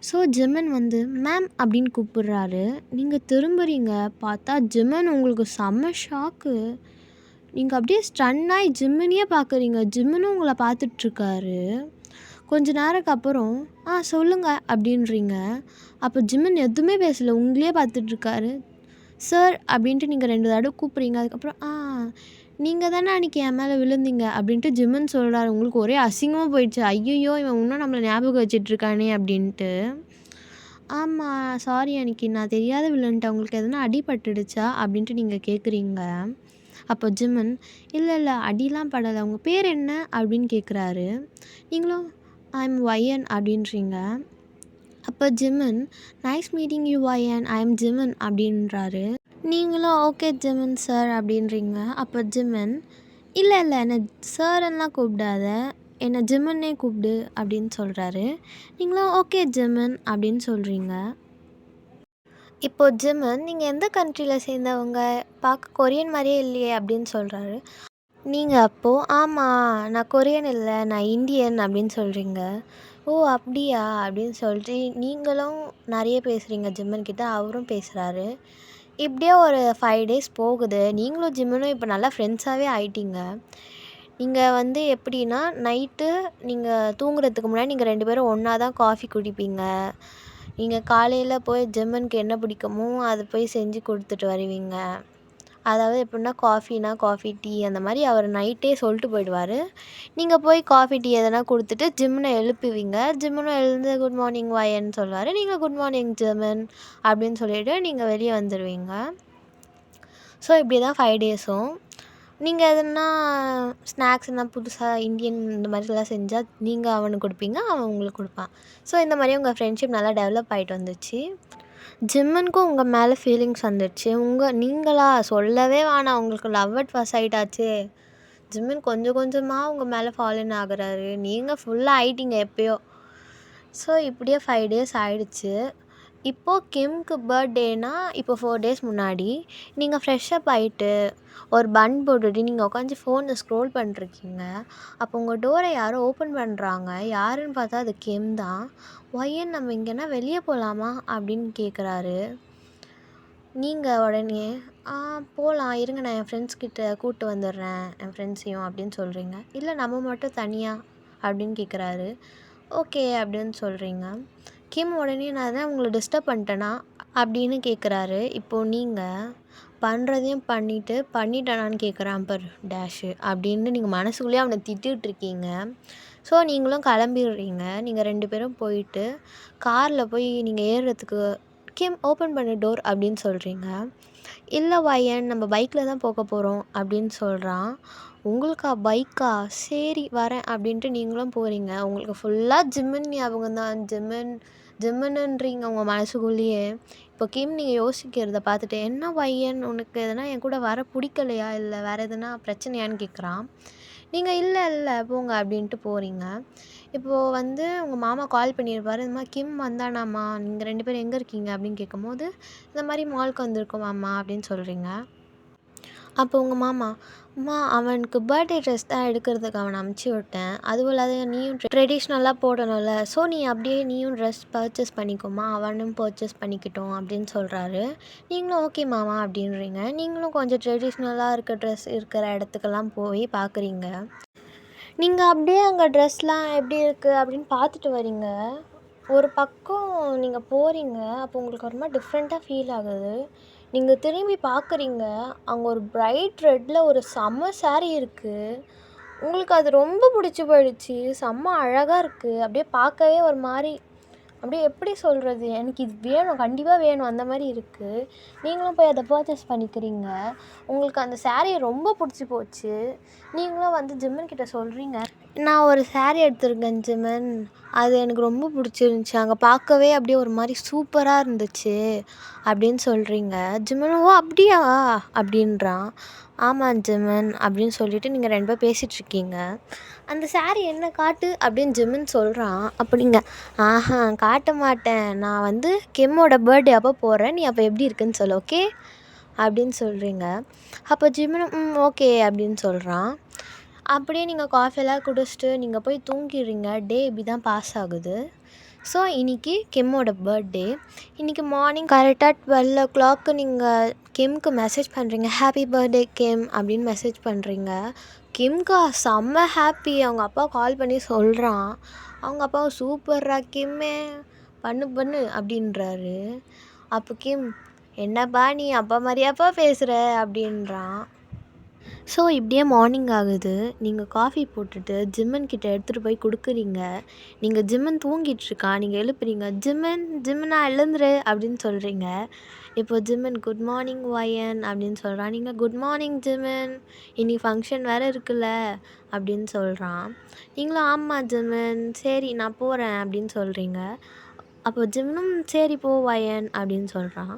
ஸோ ஜிமின் வந்து மேம் அப்படின்னு கூப்பிட்றாரு. நீங்கள் திரும்புறீங்க. பார்த்தா ஜிமின் உங்களுக்கு செம்ம ஷாக்கு. நீங்கள் அப்படியே ஸ்டன்னாகி ஜிமினையே பார்க்குறீங்க. ஜிமினும் உங்களை பார்த்துட்ருக்காரு. கொஞ்ச நேரத்துக்கு அப்புறம், சொல்லுங்கள் அப்படின்றீங்க. அப்போ ஜிமின் எதுவுமே பேசலை, உங்களையே பார்த்துட்ருக்காரு. சார் அப்படின்ட்டு நீங்கள் 2 தடவை கூப்பிட்றீங்க. அதுக்கப்புறம் நீங்கள் தானே அன்றைக்கி என் மேலே விழுந்தீங்க அப்படின்ட்டு ஜிமின் சொல்கிறாரு. உங்களுக்கு ஒரே அசிங்கமாக போயிடுச்சு. ஐயையோ இவன் இன்னும் நம்மளை ஞாபகம் வச்சிட்ருக்கானே அப்படின்ட்டு. ஆமாம் சாரி, அன்றைக்கி நான் தெரியாத விழுந்துட்டேன், உங்களுக்கு எதனா அடிபட்டுடுச்சா அப்படின்ட்டு நீங்கள் கேட்குறீங்க. அப்போ ஜிமின், இல்லை அடிலாம் படலை, உங்கள் பேர் என்ன அப்படின்னு கேட்குறாரு. நீங்களும் ஐம் ஒயன் அப்படின்றீங்க. அப்போ Jimin, nice meeting you wine, I am Jimin அப்படின்றாரு. நீங்களும் ஓகே ஜிமின் சார் அப்படின்றீங்க. அப்போ ஜிமின், இல்லை என்னை சார்லாம் கூப்பிடாத, "என்ன ஜிம்முன்னே கூப்பிடு" அப்படின்னு சொல்கிறாரு. நீங்களும் "ஓகே ஜிம்மன்" அப்படின்னு சொல்கிறீங்க. இப்போ ஜிம்மன், "நீங்கள் எந்த கண்ட்ரியில் சேர்ந்தவங்க? பார்க்க கொரியன் மாதிரியே இல்லையே" அப்படின்னு சொல்கிறாரு. நீங்கள் அப்போது "ஆமாம், நான் கொரியன் இல்லை, நான் இந்தியன்" அப்படின்னு சொல்கிறீங்க. "ஓ அப்படியா" அப்படின்னு சொல்லிட்டு நீங்களும் நிறைய பேசுகிறீங்க ஜிம்மன் கிட்ட, அவரும் பேசுகிறாரு. இப்படியே ஒரு 5 டேஸ் போகுது. நீங்களும் ஜிம்மனும் இப்போ நல்லா ஃப்ரெண்ட்ஸாகவே ஆயிட்டீங்க. நீங்கள் வந்து எப்படின்னா, நைட்டு நீங்கள் தூங்குறதுக்கு முன்னாடி நீங்கள் 2 பேரும் ஒன்றா தான் காஃபி குடிப்பீங்க. நீங்கள் காலையில் போய் ஜிம்மனுக்கு என்ன பிடிக்குமோ அதை போய் செஞ்சு கொடுத்துட்டு வருவீங்க. அதாவது எப்படின்னா, காஃபினா காஃபி, டீ அந்த மாதிரி அவர் நைட்டே சொல்லிட்டு போயிடுவார். நீங்கள் போய் காஃபி, டீ எதனா கொடுத்துட்டு ஜிம்மனை எழுப்புவீங்க. ஜிம்மனும் எழுந்து "குட் மார்னிங் வயன்னு" சொல்லுவார். நீங்கள் "குட் மார்னிங் ஜிம்மன்" அப்படின்னு சொல்லிவிட்டு நீங்கள் வெளியே வந்துடுவீங்க. ஸோ இப்படி தான் 5 டேஸும். நீங்கள் எதுனா ஸ்நாக்ஸ் எதுனா புதுசாக இந்தியன் இந்த மாதிரிலாம் செஞ்சால் நீங்கள் அவனுக்கு கொடுப்பீங்க, அவன் உங்களுக்கு கொடுப்பான். ஸோ இந்த மாதிரி உங்கள் ஃப்ரெண்ட்ஷிப் நல்லா டெவலப் ஆகிட்டு வந்துச்சு. ஜிம்மனுக்கும் உங்கள் மேலே ஃபீலிங்ஸ் வந்துடுச்சு. நீங்களா சொல்லவே வேணாம், உங்களுக்கு லவ் அட் ஃபர்ஸ்ட் சைட் ஆச்சே. ஜிம்மன் கொஞ்சம் கொஞ்சமாக உங்கள் மேலே ஃபாலோன் ஆகுறாரு. நீங்கள் ஃபுல்லாக ஆயிட்டீங்க எப்பயோ. ஸோ இப்படியே 5 டேஸ் ஆயிடுச்சு. இப்போது கிம்க்கு பர்த்டேனா இப்போ 4 டேஸ் முன்னாடி நீங்கள் ஃப்ரெஷ்ஷப் ஆகிட்டு ஒரு பன் போட்டுட்டு நீங்கள் உட்காந்து ஃபோனை ஸ்க்ரோல் பண்ணிருக்கீங்க. அப்போ உங்கள் டோரை யாரோ ஓப்பன் பண்ணுறாங்க. யாருன்னு பார்த்தா அது கிம் தான். "ஒய்யன், நம்ம இங்கேனா வெளியே போகலாமா?" அப்படின்னு கேட்குறாரு. நீங்கள் உடனே போகலாம், இருங்க நான் என் ஃப்ரெண்ட்ஸ் கிட்ட கூப்பிட்டு வந்துடுறேன், என் ஃப்ரெண்ட்ஸையும்" அப்படின்னு சொல்கிறீங்க. "இல்லை, நம்ம மட்டும் தனியாக" அப்படின்னு கேட்குறாரு. "ஓகே" அப்படின்னு சொல்கிறீங்க. கிம் உடனே "நான் தான் உங்களை டிஸ்டர்ப் பண்ணிட்டேனா" அப்படின்னு கேட்குறாரு. இப்போது நீங்கள் பண்ணுறதையும் பண்ணிட்டேனான்னு கேட்குறான் பார் டேஷு அப்படின்னு நீங்கள் மனசுக்குள்ளேயே அவனை திட்டிகிட்ருக்கீங்க. ஸோ நீங்களும் கிளம்பிடுறீங்க. நீங்கள் 2 பேரும் போயிட்டு காரில் போய் நீங்கள் ஏறுறதுக்கு "கிம், ஓப்பன் பண்ணு டோர்" அப்படின்னு சொல்கிறீங்க. "இல்லை வயன், நம்ம பைக்கில் தான் போக போகிறோம்" அப்படின்னு சொல்கிறான். "உங்களுக்கா பைக்கா? சரி வரேன்" அப்படின்ட்டு நீங்களும் போகிறீங்க. உங்களுக்கு ஃபுல்லாக ஜிம்மன் ஞாபகம் தான். ஜிம்மனுன்றீங்க உங்கள் மனசுக்குள்ளேயே. இப்போ கிம் நீங்கள் யோசிக்கிறத பார்த்துட்டு, "என்ன பையன், உனக்கு எதனா என் கூட வர பிடிக்கலையா, இல்லை வேறு எதுனா பிரச்சனையான்னு" கேட்குறான். நீங்கள் "இல்லை இல்லை போங்க" அப்படின்ட்டு போகிறீங்க. இப்போது வந்து உங்கள் மாமா கால் பண்ணியிருப்பாரு. இந்த மாதிரி "கிம் வந்தானாம்மா, நீங்கள் 2 பேரும் எங்கே இருக்கீங்க?" அப்படின்னு கேட்கும்போது, "இந்த மாதிரி மாலுக்கு வந்திருக்கோம் மாமா" அப்படின்னு சொல்கிறீங்க. அப்போ உங்கள் மாமா, "அம்மா, அவனுக்கு பர்த்டே ட்ரெஸ் தான் எடுக்கிறதுக்கு அவனை அனுப்பிச்சி விட்டேன். அதுவும் இல்லாத நீயும் ட்ரெடிஷ்னலாக போடணும்ல, ஸோ நீ அப்படியே நீயும் ட்ரெஸ் பர்ச்சேஸ் பண்ணிக்கோமா, அவனும் பர்ச்சேஸ் பண்ணிக்கிட்டோம்" அப்படின்னு சொல்கிறாரு. நீங்களும் "ஓகே மாமா" அப்படின்றீங்க. நீங்களும் கொஞ்சம் ட்ரெடிஷ்னலாக இருக்க ட்ரெஸ் இருக்கிற இடத்துக்கெல்லாம் போய் பார்க்குறீங்க. நீங்கள் அப்படியே அங்கே ட்ரெஸ்லாம் எப்படி இருக்குது அப்படின்னு பார்த்துட்டு வரீங்க. ஒரு பக்கம் நீங்கள் போகிறீங்க. அப்போ உங்களுக்கு ஒரு மாதிரி டிஃப்ரெண்ட்டாக ஃபீல் ஆகுது. நீங்கள் திரும்பி பார்க்குறீங்க. அங்கே ஒரு பிரைட் ரெட்டில் ஒரு செம்ம சாரீ இருக்குது. உங்களுக்கு அது ரொம்ப பிடிச்சி போயிடுச்சு. செம்ம அழகாக இருக்குது. அப்படியே பார்க்கவே ஒரு மாதிரி, அப்படியே எப்படி சொல்கிறது, எனக்கு இது வேணும், கண்டிப்பாக வேணும் அந்த மாதிரி இருக்குது. நீங்களும் போய் அதை பர்ச்சேஸ் பண்ணிக்கிறீங்க. உங்களுக்கு அந்த சாரீ ரொம்ப பிடிச்சி போச்சு. நீங்களும் வந்து ஜிம்மன் கிட்ட சொல்கிறீங்க, "நான் ஒரு சாரீ எடுத்திருக்கேன் ஜிம்மன், அது எனக்கு ரொம்ப பிடிச்சிருந்துச்சி. அங்கே பார்க்கவே அப்படியே ஒரு மாதிரி சூப்பராக இருந்துச்சு" அப்படின்னு சொல்கிறீங்க. ஜிம்மனும் "ஓ அப்படியா" அப்படின்றான். "ஆமாம் ஜிம்மன்" அப்படின்னு சொல்லிவிட்டு நீங்கள் 2 பேரும் பேசிகிட்ருக்கீங்க. "அந்த சாரீ என்ன காட்டு" அப்படின்னு ஜிம்மன் சொல்கிறான். அப்போ நீங்கள் "ஆஹா, காட்ட மாட்டேன், நான் வந்து கிம்மோட பர்த்டே அப்போ போடுறேன், நீ அப்போ எப்படி இருக்குன்னு சொல்லு, ஓகே" அப்படின்னு சொல்கிறீங்க. அப்போ ஜிம்மனும் ஓகே" அப்படின்னு சொல்கிறான். அப்படியே நீங்கள் காஃபியெல்லாம் குடிச்சிட்டு நீங்கள் போய் தூங்கிடுறீங்க. டே இப்படி தான் பாஸ் ஆகுது. ஸோ இன்றைக்கி கிம்மோட பர்த்டே. இன்றைக்கி மார்னிங் கரெக்டாக 12:00 நீங்கள் கிம்க்கு மெசேஜ் பண்ணுறீங்க. "ஹாப்பி பர்த்டே கிம்" அப்படின்னு மெசேஜ் பண்ணுறீங்க. கிம்க்கு செம்ம ஹாப்பி. அவங்க அப்பா கால் பண்ணி சொல்கிறான். அவங்க அப்பாவும் "சூப்பர்ரா கிம்மே, பண்ணு பண்ணு" அப்படின்றாரு. அப்போ கிம், "என்னப்பா நீ அப்பா மாதிரியாப்பா பேசுகிற" அப்படின்றான். ஸோ இப்படியே மார்னிங் ஆகுது. நீங்கள் காஃபி போட்டுட்டு ஜிம்மன் கிட்ட எடுத்துகிட்டு போய் கொடுக்குறீங்க. நீங்கள் ஜிம்மன் தூங்கிட்டுருக்கான். நீங்கள் எழுப்புறீங்க. "ஜிம்மன், ஜிம்மனா எழுந்துரு" அப்படின்னு சொல்கிறீங்க. இப்போ ஜிம்மன் "குட் மார்னிங் வயன்" அப்படின்னு சொல்கிறான். நீங்கள் "குட் மார்னிங் ஜிம்மன், இன்னைக்கு ஃபங்க்ஷன் வேறு இருக்குல்ல" அப்படின்னு சொல்கிறான். நீங்களும் "ஆமாம் ஜிம்மன், சரி நான் போகிறேன்" அப்படின்னு சொல்கிறீங்க. அப்போ ஜிம்மனும் "சரி போ வயன்" அப்படின்னு சொல்கிறான்.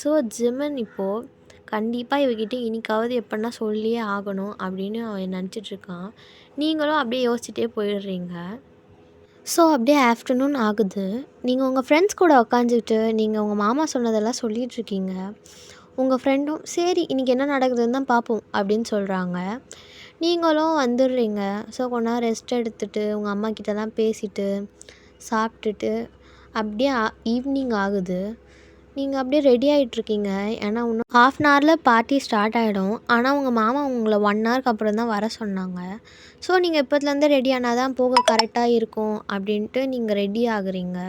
ஸோ ஜிம்மன் இப்போது கண்டிப்பாக இவகிட்ட இன்னைக்காவது எப்படின்னா சொல்லியே ஆகணும் அப்படின்னு அவன் நினச்சிட்ருக்கான். நீங்களும் அப்படியே யோசிச்சுட்டே போயிடுறீங்க. ஸோ அப்படியே ஆஃப்டர்நூன் ஆகுது. நீங்கள் உங்கள் ஃப்ரெண்ட்ஸ் கூட உக்காந்துட்டு நீங்கள் உங்கள் மாமா சொன்னதெல்லாம் சொல்லிகிட்ருக்கீங்க. உங்கள் ஃப்ரெண்டும் சரி இன்றைக்கி என்ன நடக்குதுன்னு தான் பார்ப்போம் அப்படின்னு சொல்கிறாங்க. நீங்களும் வந்துடுறீங்க. ஸோ கொஞ்ச நேரம் ரெஸ்ட் எடுத்துகிட்டு உங்கள் அம்மா கிட்டலாம் பேசிட்டு சாப்பிட்டுட்டு அப்படியே ஈவினிங் ஆகுது. நீங்கள் அப்படியே ரெடி ஆகிட்ருக்கீங்க. ஏன்னா இன்னும் 1/2 ஹவரில் பார்ட்டி ஸ்டார்ட் ஆகிடும். ஆனால் உங்கள் மாமா உங்களை 1 ஹவருக்கு அப்புறம் தான் வர சொன்னாங்க. ஸோ நீங்கள் இப்போத்துலேருந்தே ரெடி ஆனால் தான் போக கரெக்டாக இருக்கும் அப்படின்ட்டு நீங்கள் ரெடி ஆகுறீங்க.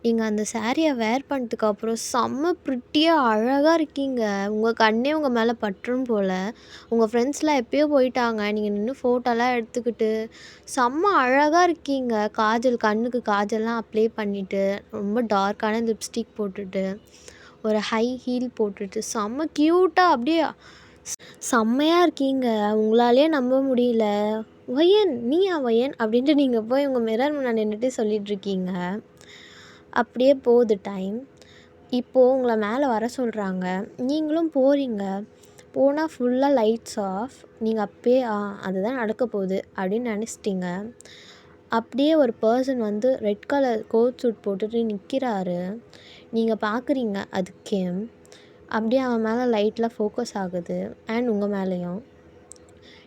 நீங்கள் அந்த சாரியை வேர் பண்ணதுக்கப்புறம் செம்ம ப்ரிட்டியாக அழகாக இருக்கீங்க. உங்கள் கண்ணே உங்கள் மேலே பற்றும் போல். உங்கள் ஃப்ரெண்ட்ஸ்லாம் எப்போயோ போயிட்டாங்க. நீங்கள் நின்று ஃபோட்டோலாம் எடுத்துக்கிட்டு செம்ம அழகாக இருக்கீங்க. கண்ணுக்கு காஜல்லாம் அப்ளை பண்ணிவிட்டு ரொம்ப டார்க்கான லிப்ஸ்டிக் போட்டுட்டு ஒரு ஹை ஹீல் போட்டுட்டு செம்ம க்யூட்டாக அப்படியே செம்மையாக இருக்கீங்க. உங்களாலேயே நம்ப முடியல. "வயன் நீயா வயன்?" அப்படின்ட்டு நீங்கள் போய் உங்கள் மிரர் முன்னாடி நின்றுட்டு சொல்லிகிட்ருக்கீங்க. அப்படியே போகுது டைம். இப்போது உங்களை மேலே வர சொல்கிறாங்க. நீங்களும் போகிறீங்க. போனால் ஃபுல்லாக லைட்ஸ் ஆஃப். நீங்கள் அப்பயே அதுதான் நடக்க போகுது அப்படின்னு நினச்சிட்டிங்க. அப்படியே ஒரு பர்சன் வந்து ரெட் கலர் கோட் சூட் போட்டுட்டு நிற்கிறாரு. நீங்கள் பார்க்குறீங்க அது கிம். அப்படியே அவன் மேலே லைட்லாம் ஃபோக்கஸ் ஆகுது அண்ட் உங்கள் மேலேயும்.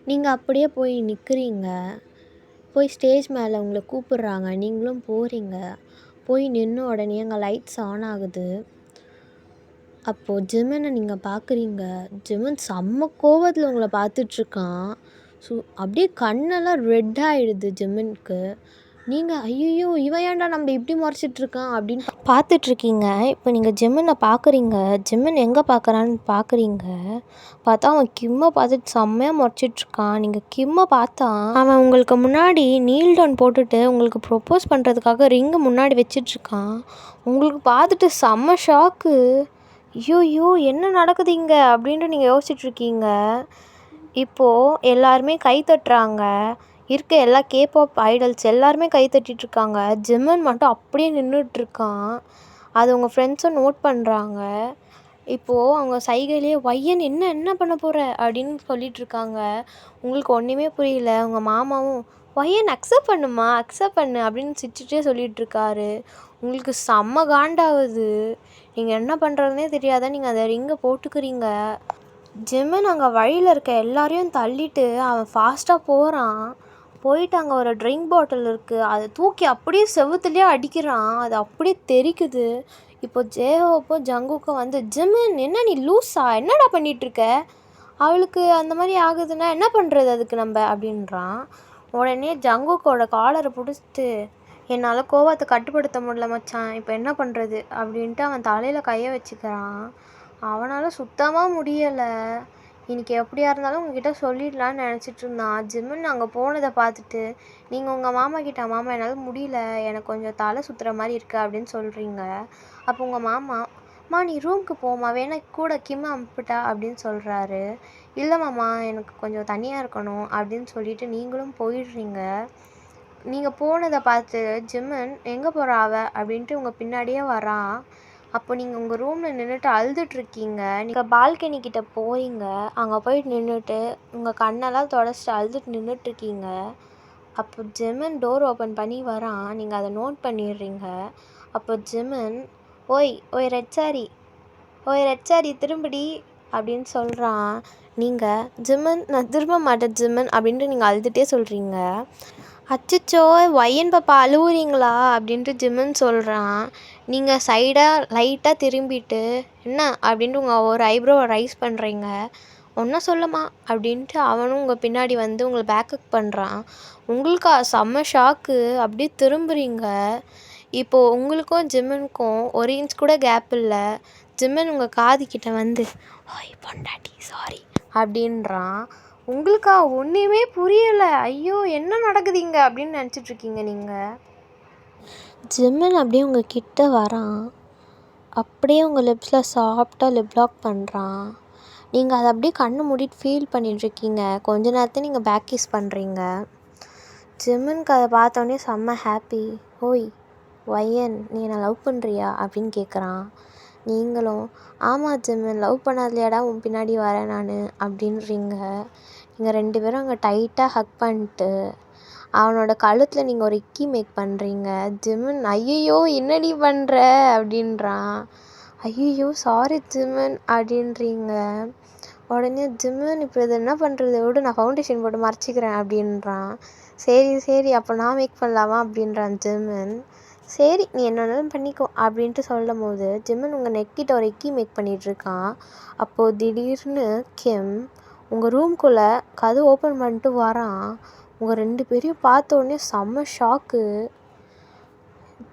நீங்கள் அப்படியே போய் நிற்கிறீங்க. போய் ஸ்டேஜ் மேலே உங்களை கூப்பிடுறாங்க. நீங்களும் போகிறீங்க. போய் நின்ற உடனே அங்கே லைட்ஸ் ஆன் ஆகுது. அப்போது ஜிமினை நீங்கள் பார்க்குறீங்க. ஜிமின் செம்ம கோவத்தில் உங்களை பார்த்துட்ருக்கான். அப்படியே கண்ணெல்லாம் ரெட் ஆகிடுது ஜிமினுக்கு. நீங்கள் ஐயையோ இவன் ஏன்டா நம்மளை இப்படி முறைச்சிட்ருக்கான் அப்படின்னு பார்த்துட்ருக்கீங்க. இப்போ நீங்கள் ஜிமினை பார்க்குறீங்க. ஜிமின் எங்கே பார்க்குறான்னு பார்க்குறீங்க. பார்த்தா அவன் கிம்மை பார்த்துட்டு செம்மையாக முறைச்சிட்ருக்கான். நீங்கள் கிம்மை பார்த்தா அவன் உங்களுக்கு முன்னாடி நீல் டவுன் போட்டுட்டு உங்களுக்கு ப்ரொப்போஸ் பண்ணுறதுக்காக ரிங்கு முன்னாடி வச்சிட்ருக்கான். உங்களுக்கு பார்த்துட்டு செம்ம ஷாக்கு. ஐயோயோ என்ன நடக்குது இங்கே அப்படின்ட்டு நீங்கள் யோசிச்சுட்ருக்கீங்க. இப்போது எல்லாருமே கை தட்டுறாங்க. இருக்க எல்லா கேபாப் ஐடல்ஸ் எல்லாருமே கை தட்டிகிட்ருக்காங்க. ஜிமின் மட்டும் அப்படியே நின்றுட்டுருக்கான். அது உங்கள் ஃப்ரெண்ட்ஸும் நோட் பண்ணுறாங்க. இப்போது அவங்க சைகையிலேயே "வய்யன் என்ன பண்ண போகிற?" அப்படின்னு சொல்லிகிட்ருக்காங்க. உங்களுக்கு ஒன்றுமே புரியல. உங்கள் மாமாவும் "வய்யன் அக்செப்ட் பண்ணுமா அக்செப்ட் பண்ணு" அப்படின்னு சிரிச்சுட்டே சொல்லிகிட்ருக்காரு. உங்களுக்கு செம்ம காண்டாகுது. நீங்கள் என்ன பண்ணுறதுனே தெரியாத நீங்கள் அந்த ரிங்கை போட்டுக்கிறீங்க. ஜிமின் அங்கே வழியில் இருக்க எல்லாரையும் தள்ளிட்டு அவன் ஃபாஸ்ட்டாக போகிறான். போயிட்டு அங்கே ஒரு ட்ரிங்க் பாட்டில் இருக்குது. அதை தூக்கி அப்படியே செவுத்துலேயே அடிக்கிறான். அது அப்படியே தெறிக்குது. இப்போ ஜேஹோப்பும் ஜங்குக்கும் வந்து "ஜிமின் என்ன நீ லூஸா என்னடா பண்ணிகிட்ருக்க? அவளுக்கு அந்த மாதிரி ஆகுதுன்னா என்ன பண்ணுறது அதுக்கு நம்ம" அப்படின்றான். உடனே ஜங்குக்கோட காலரை பிடிச்சிட்டு "என்னால் கோவத்தை கட்டுப்படுத்த முடியல மச்சான், இப்போ என்ன பண்ணுறது" அப்படின்ட்டு அவன் தலையில் கையை வச்சுக்கிறான். அவனால் சுத்தமாக முடியலை. இன்றைக்கி எப்படியா இருந்தாலும் உங்ககிட்ட சொல்லிடலான்னு நினச்சிட்டு இருந்தான். ஜிமின் அங்கே போனதை பார்த்துட்டு நீங்கள் உங்கள் மாமா கிட்ட "மாமா என்னால் முடியல, எனக்கு கொஞ்சம் தலை சுற்றுற மாதிரி இருக்குது" அப்படின்னு சொல்கிறீங்க. அப்போ உங்கள் மாமா நீ ரூமுக்கு போமா, வேணா கூட கிம் அனுப்பிட்டா" அப்படின்னு சொல்கிறாரு. "இல்லை மாமா எனக்கு கொஞ்சம் தனியாக இருக்கணும்" அப்படின்னு சொல்லிட்டு நீங்களும் போயிடுறீங்க. நீங்கள் போனதை பார்த்து ஜிமின் "எங்கே போகிறா அவ?" அப்படின்ட்டு உங்கள் பின்னாடியே வரான். அப்போ நீங்கள் உங்கள் ரூமில் நின்றுட்டு அழுதுட்ருக்கீங்க. நீங்கள் பால்கனி கிட்டே போகிறீங்க. அங்கே போயிட்டு நின்றுட்டு உங்கள் கண்ணெல்லாம் தொடச்சிட்டு அழுதுட்டு நின்றுட்டுருக்கீங்க. அப்போ ஜிமின் டோர் ஓப்பன் பண்ணி வரான். நீங்கள் அதை நோட் பண்ணிடுறீங்க. அப்போ ஜிமின் ஓய் ரெட் சாரி திரும்படி" அப்படின்னு சொல்கிறான். நீங்கள் "ஜிமின் நான் திரும்ப மாட்டேன் ஜிமின்" அப்படின்ட்டு நீங்கள் அழுதுகிட்டே சொல்கிறீங்க. "அச்சச்சோ வய்யன் பாப்பா அழுவுறீங்களா?" அப்படின்ட்டு ஜிமின் சொல்கிறான். நீங்கள் சைடாக லைட்டாக திரும்பிட்டு "என்ன?" அப்படின்ட்டு உங்கள் ஒரு ஐப்ரோவை ரைஸ் பண்ணுறீங்க. "ஒன்றும் சொல்லம்மா" அப்படின்ட்டு அவனும் உங்கள் பின்னாடி வந்து உங்களை பேக்கப் பண்ணுறான். உங்களுக்கா செம்ம ஷாக்கு. அப்படியே திரும்புகிறீங்க. இப்போது உங்களுக்கும் ஜிமினுக்கும் 1 இன்ச் கூட கேப் இல்லை. ஜிமின் உங்கள் காதுகிட்ட வந்து "ஓய் பொண்டாட்டி சாரி" அப்படின்றான். உங்களுக்கா ஒன்றுமே புரியலை. ஐயோ என்ன நடக்குது இங்கே அப்படின்னு நினச்சிட்ருக்கீங்க நீங்கள். ஜிமின் அப்படியே உங்கள் கிட்ட வரான். அப்படியே உங்கள் லிப்ஸில் சாஃப்டாக லிப் லாக் பண்ணுறான். நீங்கள் அதை அப்படியே கண்ணு மூடிட்டு ஃபீல் பண்ணிகிட்ருக்கீங்க. கொஞ்ச நேரத்தில் நீங்கள் பேக் கிஸ் பண்ணுறீங்க. ஜிமினுக்கு அதை பார்த்தோன்னே செம்ம ஹாப்பி. "ஓய் வய்யன் நீ என்னை லவ் பண்ணுறியா?" அப்படின்னு கேட்குறான். நீங்களும் ஆமாம் ஜிம்மன் லவ் பண்ணாதலையாடா உன் பின்னாடி வரேன் நான் அப்படின்றீங்க. நீங்கள் 2 பேரும் அங்கே டைட்டாக ஹக் பண்ணிட்டு அவனோட கழுத்தில் நீங்கள் ஒரு இக்கி மேக் பண்ணுறீங்க. ஜிம்மன் ஐயோ என்னடி பண்ணுற அப்படின்றான். ஐயோ சாரி ஜிம்மன் அப்படின்றீங்க. உடனே ஜிம்மன் இப்போ இது என்ன பண்ணுறது விட நான் ஃபவுண்டேஷன் போட்டு மறைச்சிக்கிறேன் அப்படின்றான். சரி சரி அப்போ நான் மேக் பண்ணலாமா அப்படின்றான் ஜிம்மன். சரி நீ என்னென்னாலும் பண்ணிக்கோ அப்படின்ட்டு சொல்லும் போது ஜிம்மன் உங்கள் நெக்கிட்ட ஒரு இக்கி மேக் பண்ணிகிட்ருக்கான். அப்போது திடீர்னு கிம் உங்கள் ரூம்குள்ளே கதவு ஓப்பன் பண்ணிட்டு வரான். உங்கள் 2 பேரையும் பார்த்த உடனே செம்ம ஷாக்கு.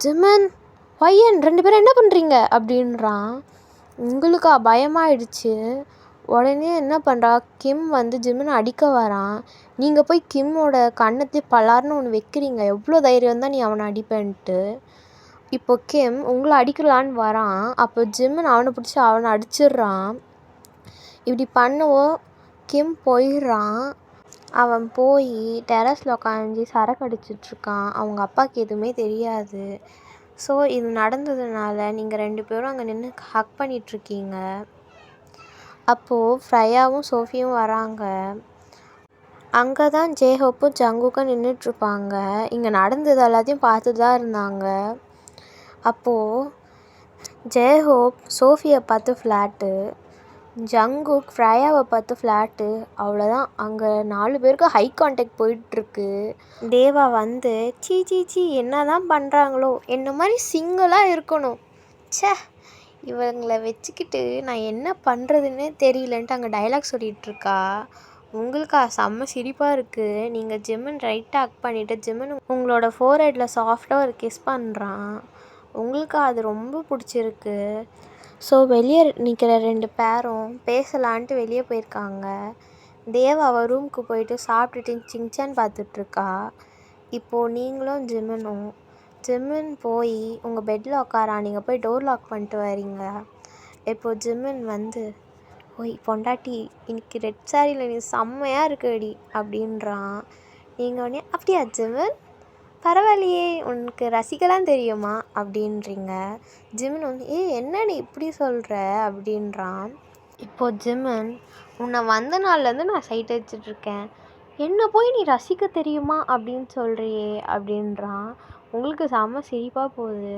ஜிம்மன் பையன் 2 பேரும் என்ன பண்ணுறீங்க அப்படின்றான். உங்களுக்கா பயமாயிடுச்சு. உடனே என்ன பண்ணுறா கிம் வந்து ஜிம்மனை அடிக்க வரான். நீங்கள் போய் கிம்மோட கன்னத்தையே பலார்னு ஒன்று வைக்கிறீங்க. எவ்வளோ தைரியம் தான் நீ அவனை அடிப்பேன்ட்டு. இப்போ கிம் உங்களை அடிக்கலான்னு வரான். அப்போ ஜிம்மன் அவனை பிடிச்சி அவனை அடிச்சிடுறான். இப்படி பண்ணவோ கிம் போயிடுறான். அவன் போய் டெரஸில் உட்காந்து சரக்கு அடிச்சிட்ருக்கான். அவங்க அப்பாவுக்கு எதுவுமே தெரியாது. ஸோ இது நடந்ததுனால நீங்கள் 2 பேரும் அங்கே நின்று ஹக் பண்ணிகிட்ருக்கீங்க. அப்போது ஃப்ரையாவும் சோஃபியும் வராங்க. அங்கே தான் ஜேஹோப்பும் ஜங்குக்கும் நின்றுட்டுருப்பாங்க. இங்கே நடந்தது எல்லாத்தையும் பார்த்துட்டு தான் இருந்தாங்க. அப்போது ஜேஹோப் சோஃபியை பார்த்து ஃப்ளாட்டு, ஜங்குக் ஃப்ரையாவை பார்த்து ஃப்ளாட்டு. அவ்வளோதான். அங்கே 4 பேருக்கு ஹை கான்டாக்ட் போயிட்டுருக்கு. தேவா வந்து சீ சீ சீ என்ன தான் பண்ணுறாங்களோ என்ன மாதிரி சிங்கிளாக இருக்கணும், ச்சே இவங்களை வச்சுக்கிட்டு நான் என்ன பண்ணுறதுன்னே தெரியலன்ட்டு அங்கே டைலாக் சொல்லிகிட்ருக்கா. உங்களுக்கா செம்ம சிரிப்பாக இருக்குது. நீங்கள் ஜிம்மன் ரைட்டாக ஹக் பண்ணிவிட்டு ஜிம்மன் உங்களோட ஃபோர்ஹெட்டில் சாஃப்டாக ஒரு கிஸ் பண்ணுறான். உங்களுக்கு அது ரொம்ப பிடிச்சிருக்கு. ஸோ வெளியே நிற்கிற 2 பேரும் பேசலான்ட்டு வெளியே போயிருக்காங்க. தேவா அவள் ரூமுக்கு போயிட்டு சாப்பிட்டுட்டு சிங்சான் பார்த்துட்ருக்கா. இப்போது நீங்களும் ஜிம்மன் போய் உங்கள் பெட்டில் உட்காரா. நீங்கள் போய் டோர் லாக் பண்ணிட்டு வரீங்க. இப்போது ஜிம்மன் வந்து ஓய் பொண்டாட்டி இன்னைக்கு ரெட் சாரியில் நீ செம்மையாக இருக்குடி அப்படின்றான். நீங்கள் உடனே அப்படியா ஜிம்மன் பரவாயில்லையே உனக்கு ரசிக்கலாம் தெரியுமா அப்படின்றீங்க. ஜிம்மன் வந்து என்ன நீ இப்படி சொல்கிற அப்படின்றான். இப்போது ஜிம்மன் உன்னை வந்த நாள்லேருந்து நான் சைட் அடிச்சிட்ருக்கேன், என்ன போய் நீ ரசிக்க தெரியுமா அப்படின்னு சொல்கிறியே அப்படின்றான். உங்களுக்கு செம்ம சிரிப்பாக போகுது.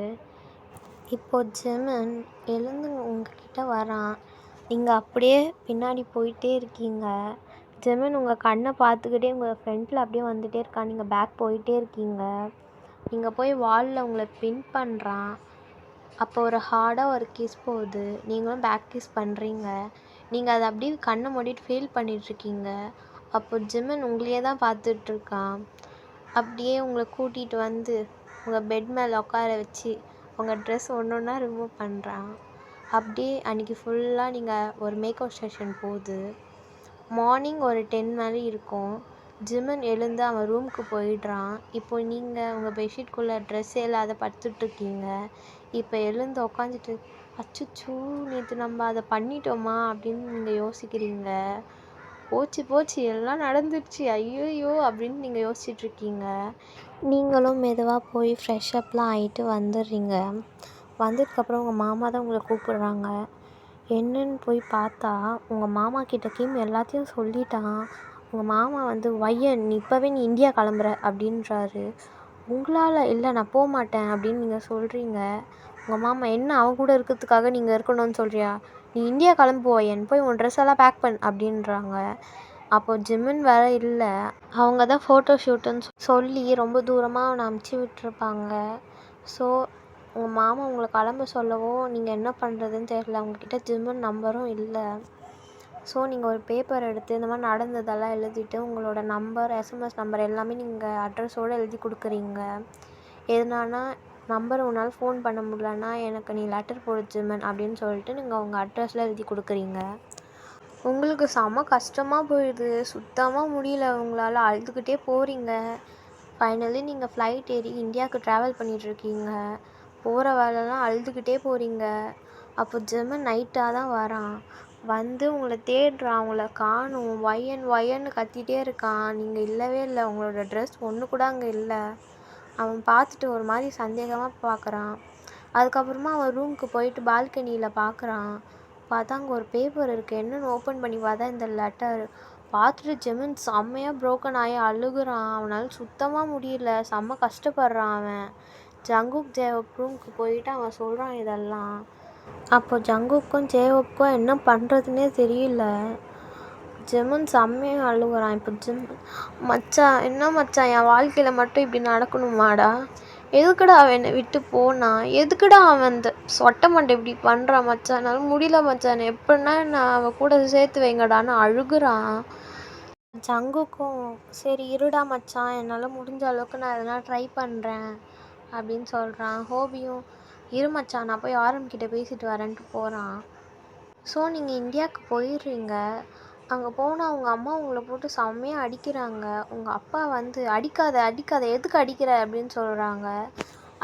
இப்போது ஜிம்மன் எழுந்து உங்ககிட்ட வரான். நீங்கள் அப்படியே பின்னாடி போயிட்டே இருக்கீங்க. ஜிம்மன் உங்கள் கண்ணை பார்த்துக்கிட்டே உங்கள் ஃப்ரெண்டில் அப்படியே வந்துகிட்டே இருக்கான். நீங்கள் பேக் போயிட்டே இருக்கீங்க. நீங்கள் போய் வாலில் உங்களை பின் பண்ணுறான். அப்போ ஒரு ஹார்டாக ஒரு கிஸ் போகுது. நீங்களும் பேக் கிஸ் பண்ணுறீங்க. நீங்கள் அதை அப்படியே கண்ணை மூடிட்டு ஃபீல் பண்ணிகிட்ருக்கீங்க. அப்போ ஜிம்மன் உங்களையே தான் பார்த்துட்ருக்கான். அப்படியே உங்களை கூட்டிகிட்டு வந்து உங்கள் பெட் மேலே உட்கார வச்சு உங்கள் ட்ரெஸ் ஒன்று ஒன்றா ரிமூவ் பண்ணுறான். அப்படியே அன்றைக்கி ஃபுல்லாக நீங்கள் ஒரு மேக்கப் செஷன் போகுது. மார்னிங் ஒரு 10 மாதிரி இருக்கும். ஜிம்மன் எழுந்து அவன் ரூமுக்கு போயிடுறான். இப்போ நீங்கள் உங்கள் பெட்ஷீட்குள்ளே ட்ரெஸ்ஸே இல்லாத படுத்துட்ருக்கீங்க. இப்போ எழுந்து உக்காந்துட்டு அச்சச்சோ நேற்று நம்ம அதை பண்ணிட்டோமா அப்படின்னு நீங்கள் யோசிக்கிறீங்க. போச்சு எல்லாம் நடந்துடுச்சு ஐயோ அப்படின்னு நீங்கள் யோசிச்சுட்ருக்கீங்க. நீங்களும் மெதுவாக போய் ஃப்ரெஷ்அப்லாம் ஆகிட்டு வந்துடுறீங்க. வந்ததுக்கப்புறம் உங்கள் மாமா தான் உங்களை கூப்பிடுறாங்க. என்னன்னு போய் பார்த்தா உங்கள் மாமா கிட்ட கிம் எல்லாத்தையும் சொல்லிட்டான். உங்கள் மாமா வந்து வையன் நீ இப்போவே நீ இந்தியா கிளம்புற அப்படின்றாரு. உங்களால் இல்லை நான் போக மாட்டேன் அப்படின்னு நீங்கள் சொல்கிறீங்க. உங்கள் மாமா என்ன அவன் கூட இருக்கிறதுக்காக நீங்கள் இருக்கணும்னு சொல்கிறியா, நீ இந்தியா கிளம்பு வையன், போய் உன் ட்ரெஸ் எல்லாம் பேக் பண்ணு அப்படின்றாங்க. அப்போது ஜிம்மன் வேறு இல்லை, அவங்க தான் ஃபோட்டோ ஷூட்டுன்னு சொல்லி ரொம்ப தூரமாக அவனை அமுச்சு விட்டுருப்பாங்க. ஸோ உங்கள் மாமா உங்களை கிளம்ப சொல்லவோ நீங்கள் என்ன பண்ணுறதுன்னு தெரியல. உங்ககிட்ட ஜிம்மன் நம்பரும் இல்லை. ஸோ நீங்கள் ஒரு பேப்பர் எடுத்து இந்த மாதிரி நடந்ததெல்லாம் எழுதிட்டு உங்களோட நம்பர் எஸ்எம்எஸ் நம்பர் எல்லாமே நீங்கள் அட்ரஸோடு எழுதி கொடுக்குறீங்க. எதுனானா நம்பர் உன்னால் ஃபோன் பண்ண முடியலன்னா எனக்கு நீ லெட்டர் போடு ஜிம்மன் அப்படின்னு சொல்லிட்டு நீங்கள் உங்கள் அட்ரஸில் எழுதி கொடுக்குறீங்க. உங்களுக்கு செம கஷ்டமாக போயிடுது. சுத்தமாக முடியல உங்களால். அழுதுகிட்டே போகிறீங்க. ஃபைனலி நீங்கள் ஃப்ளைட் ஏறி இந்தியாவுக்கு ட்ராவல் பண்ணிகிட்ருக்கீங்க. போகிற வேலைலாம் அழுதுகிட்டே போகிறீங்க. அப்போ ஜிம்மன் நைட்டாக தான் வரான். வந்து உங்களை தேடுறான். உங்களை காணும். ஒய்யன்னு கத்திகிட்டே இருக்கான். நீங்கள் இல்லவே இல்லை. உங்களோட ட்ரெஸ் ஒன்று கூட அங்கே இல்லை. அவன் பார்த்துட்டு ஒரு மாதிரி சந்தேகமாக பார்க்குறான். அதுக்கப்புறமா அவன் ரூமுக்கு போயிட்டு பால்கனியில் பார்க்குறான். பார்த்தா அங்கே ஒரு பேப்பர் இருக்குது. என்னென்னு ஓப்பன் பண்ணி பார்த்தா இந்த லெட்டர். பார்த்துட்டு ஜெமின் செம்மையாக ப்ரோக்கன் ஆகி அழுகுறான். அவனால் சுத்தமாக முடியல. செம்ம கஷ்டப்படுறான் அவன். ஜங்குக் ஜேஹோப் ரூமுக்கு போயிட்டு அவன் சொல்கிறான் இதெல்லாம். அப்போ ஜங்குக்கும் ஜேஹோப்புக்கும் என்ன பண்ணுறதுனே தெரியல. ஜெமின் செம்மையாக அழுகுறான். இப்போ ஜெமின், மச்சான் என்ன மச்சான், என் வாழ்க்கையில் மட்டும் இப்படி நடக்கணுமாடா? எதுக்குடா அவன் என்னை விட்டு போனான்? எதுக்குடா அவன் அந்த சொட்டை மண்டை இப்படி பண்ணுறான் மச்சான்? என்னால் முடியல மச்சான், எப்படின்னா நான் அவன் கூட சேர்த்து வைங்கடான்னு அழுகுறான். ஜங்குக்கும் சரி இருடா மச்சான், என்னால் முடிஞ்ச அளவுக்கு நான் எதனா ட்ரை பண்ணுறேன் அப்படின்னு சொல்கிறான். ஹோபியும் இரு மச்சான், நான் போய் ஆரம்பிக்கிட்ட பேசிட்டு வரேன்ட்டு போகிறான். ஸோ நீங்கள் இந்தியாவுக்கு போயிடுறீங்க. அங்கே போனால் அவங்க அம்மா உங்களை போட்டு செம்மையாக அடிக்கிறாங்க. உங்கள் அப்பா வந்து அடிக்காத அடிக்காத எதுக்கு அடிக்கிற அப்படின்னு சொல்கிறாங்க.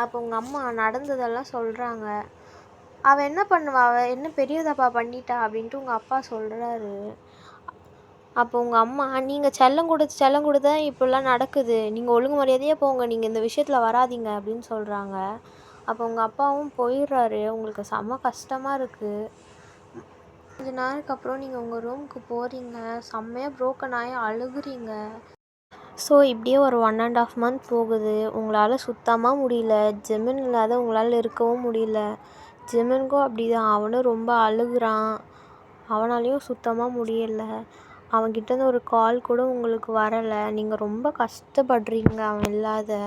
அப்போ உங்கள் அம்மா நடந்ததெல்லாம் சொல்கிறாங்க. அவள் என்ன பண்ணுவா, அவள் என்ன பெரிய தப்பா பண்ணிட்டா அப்படின்ட்டு உங்கள் அப்பா சொல்கிறாரு. அப்போ உங்கள் அம்மா, நீங்கள் செல்லம் கொடுத்து தான் இப்படிலாம் நடக்குது, நீங்கள் ஒழுங்கு மரியாதையாக போங்க, நீங்கள் இந்த விஷயத்தில் வராதீங்க அப்படின்னு சொல்கிறாங்க. அப்போ உங்கள் அப்பாவும் போயிடுறாரு. உங்களுக்கு செம்ம கஷ்டமாக இருக்குது. கொஞ்ச நேரத்துக்கு அப்புறம் நீங்கள் உங்கள் ரூமுக்கு போகிறீங்க. செம்மையாக ப்ரோக்கன் ஆகி அழுகுறீங்க. ஸோ இப்படியே ஒரு 1.5 month போகுது. உங்களால் சுத்தமாக முடியல. ஜெமின் இல்லாத உங்களால் இருக்கவும் முடியல. ஜெமினுக்கும் அப்படி தான். அவனும் ரொம்ப அழுகுறான். அவனாலையும் சுத்தமாக முடியலை. அவன்கிட்டேருந்து ஒரு கால் கூட உங்களுக்கு வரலை. நீங்கள் ரொம்ப கஷ்டப்படுறீங்க அவன் இல்லாத.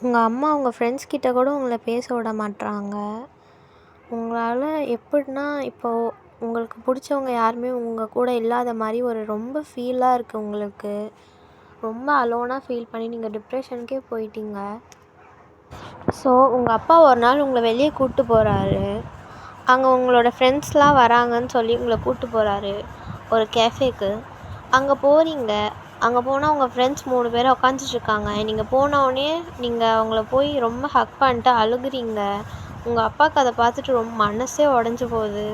உங்கள் அம்மா உங்கள் ஃப்ரெண்ட்ஸ் கிட்ட கூட உங்களை பேச விட மாட்றாங்க. உங்களால் எப்படின்னா இப்போது உங்களுக்கு பிடிச்சவங்க யாருமே உங்கள் கூட இல்லாத மாதிரி ஒரு ரொம்ப ஃபீலாக இருக்குது உங்களுக்கு. ரொம்ப அலோனாக ஃபீல் பண்ணி நீங்கள் டிப்ரெஷனுக்கே போயிட்டீங்க. ஸோ உங்கள் அப்பா ஒரு நாள் உங்களை வெளியே கூப்பிட்டு போகிறாரு. அங்கே உங்களோட ஃப்ரெண்ட்ஸ்லாம் வராங்கன்னு சொல்லி உங்களை கூப்பிட்டு போகிறாரு ஒரு கேஃபேக்கு. அங்கே போகிறீங்க. அங்கே போனால் உங்கள் ஃப்ரெண்ட்ஸ் 3 பேர் உட்காந்துட்ருக்காங்க. நீங்கள் போனவுடனே நீங்கள் அவங்கள போய் ரொம்ப ஹக் பண்ணிட்டு அழுகுறீங்க. உங்கள் அப்பாவுக்கு அதை பார்த்துட்டு ரொம்ப மனசே உடஞ்சி போகுது.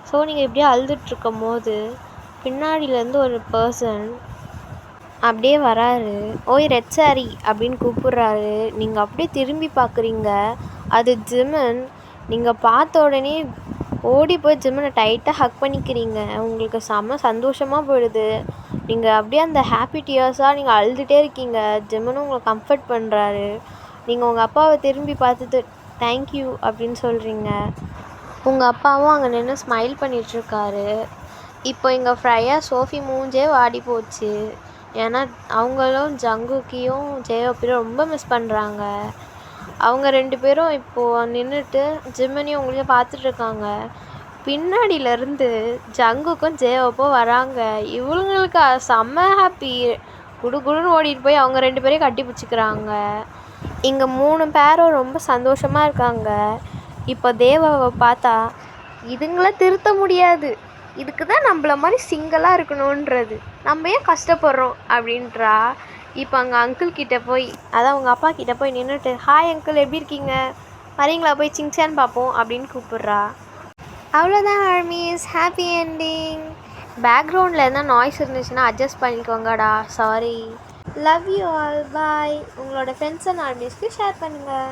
ஸோ நீங்கள் இப்படியே அழுதுட்ருக்கும் போது பின்னாடியிலேருந்து ஒரு பர்சன் அப்படியே வராரு. ஓய் ரெட் சாரி அப்படின்னு கூப்பிட்றாரு. நீங்கள் அப்படியே திரும்பி பார்க்குறீங்க. அது ஜிமின். நீங்கள் பார்த்த உடனே ஓடி போய் ஜிமினை டைட்டாக ஹக் பண்ணிக்கிறீங்க. உங்களுக்கு செம்ம சந்தோஷமாக போயிடுது. நீங்கள் அப்படியே அந்த ஹாப்பி டியர்ஸாக நீங்கள் அழுதுகிட்டே இருக்கீங்க. ஜிமினும் உங்களை கம்ஃபர்ட் பண்ணுறாரு. நீங்கள் உங்கள் அப்பாவை திரும்பி பார்த்துட்டு தேங்க்யூ அப்படின்னு சொல்கிறீங்க. உங்கள் அப்பாவும் அங்கே நின்று ஸ்மைல் பண்ணிகிட்ருக்காரு. இப்போ இங்கே ஃப்ரையா சோஃபி மூஞ்சே வாடி போச்சு. ஏன்னா அவங்களும் ஜங்குக்கியும் ஜேஹோப்பையும் ரொம்ப மிஸ் பண்ணுறாங்க. அவங்க 2 பேரும் இப்போது நின்றுட்டு ஜிமினையும் உங்களையும் பார்த்துட்ருக்காங்க. பின்னாடியிலேருந்து ஜங்குக்கும் ஜேஹோப்பும் வராங்க. இவங்களுக்கு செம்ம ஹாப்பி. குடுன்னு ஓடிட்டு போய் அவங்க 2 பேரையும் கட்டி பிடிச்சிக்கிறாங்க. இங்கே 3 பேரும் ரொம்ப சந்தோஷமாக இருக்காங்க. இப்போ தேவாவை பார்த்தா இதுங்களை திருத்த முடியாது, இதுக்கு தான் நம்மள மாதிரி சிங்கிளாக இருக்கணுன்றது, நம்ம ஏன் கஷ்டப்படுறோம் அப்படின்றா. இப்போ அங்கே அங்கிள் கிட்டே போய், அதான் உங்கள் அப்பா கிட்டே போய் நின்றுட்டு ஹாய் அங்கிள் எப்படி இருக்கீங்க, வரீங்களா போய் சிங்சான் பார்ப்போம் அப்படின்னு கூப்பிட்றா. அவ்வளோதான் ஆர்மீஸ், ஹாப்பி என்டிங். பேக்ரவுண்டில் எதனா நாய்ஸ் இருந்துச்சுன்னா அட்ஜஸ்ட் பண்ணிக்கோங்கடா, sorry. Love you all, bye. உங்களோட ஃப்ரெண்ட்ஸ் அண்ட் ஆர்மீஸ்க்கு ஷேர் பண்ணுங்கள்.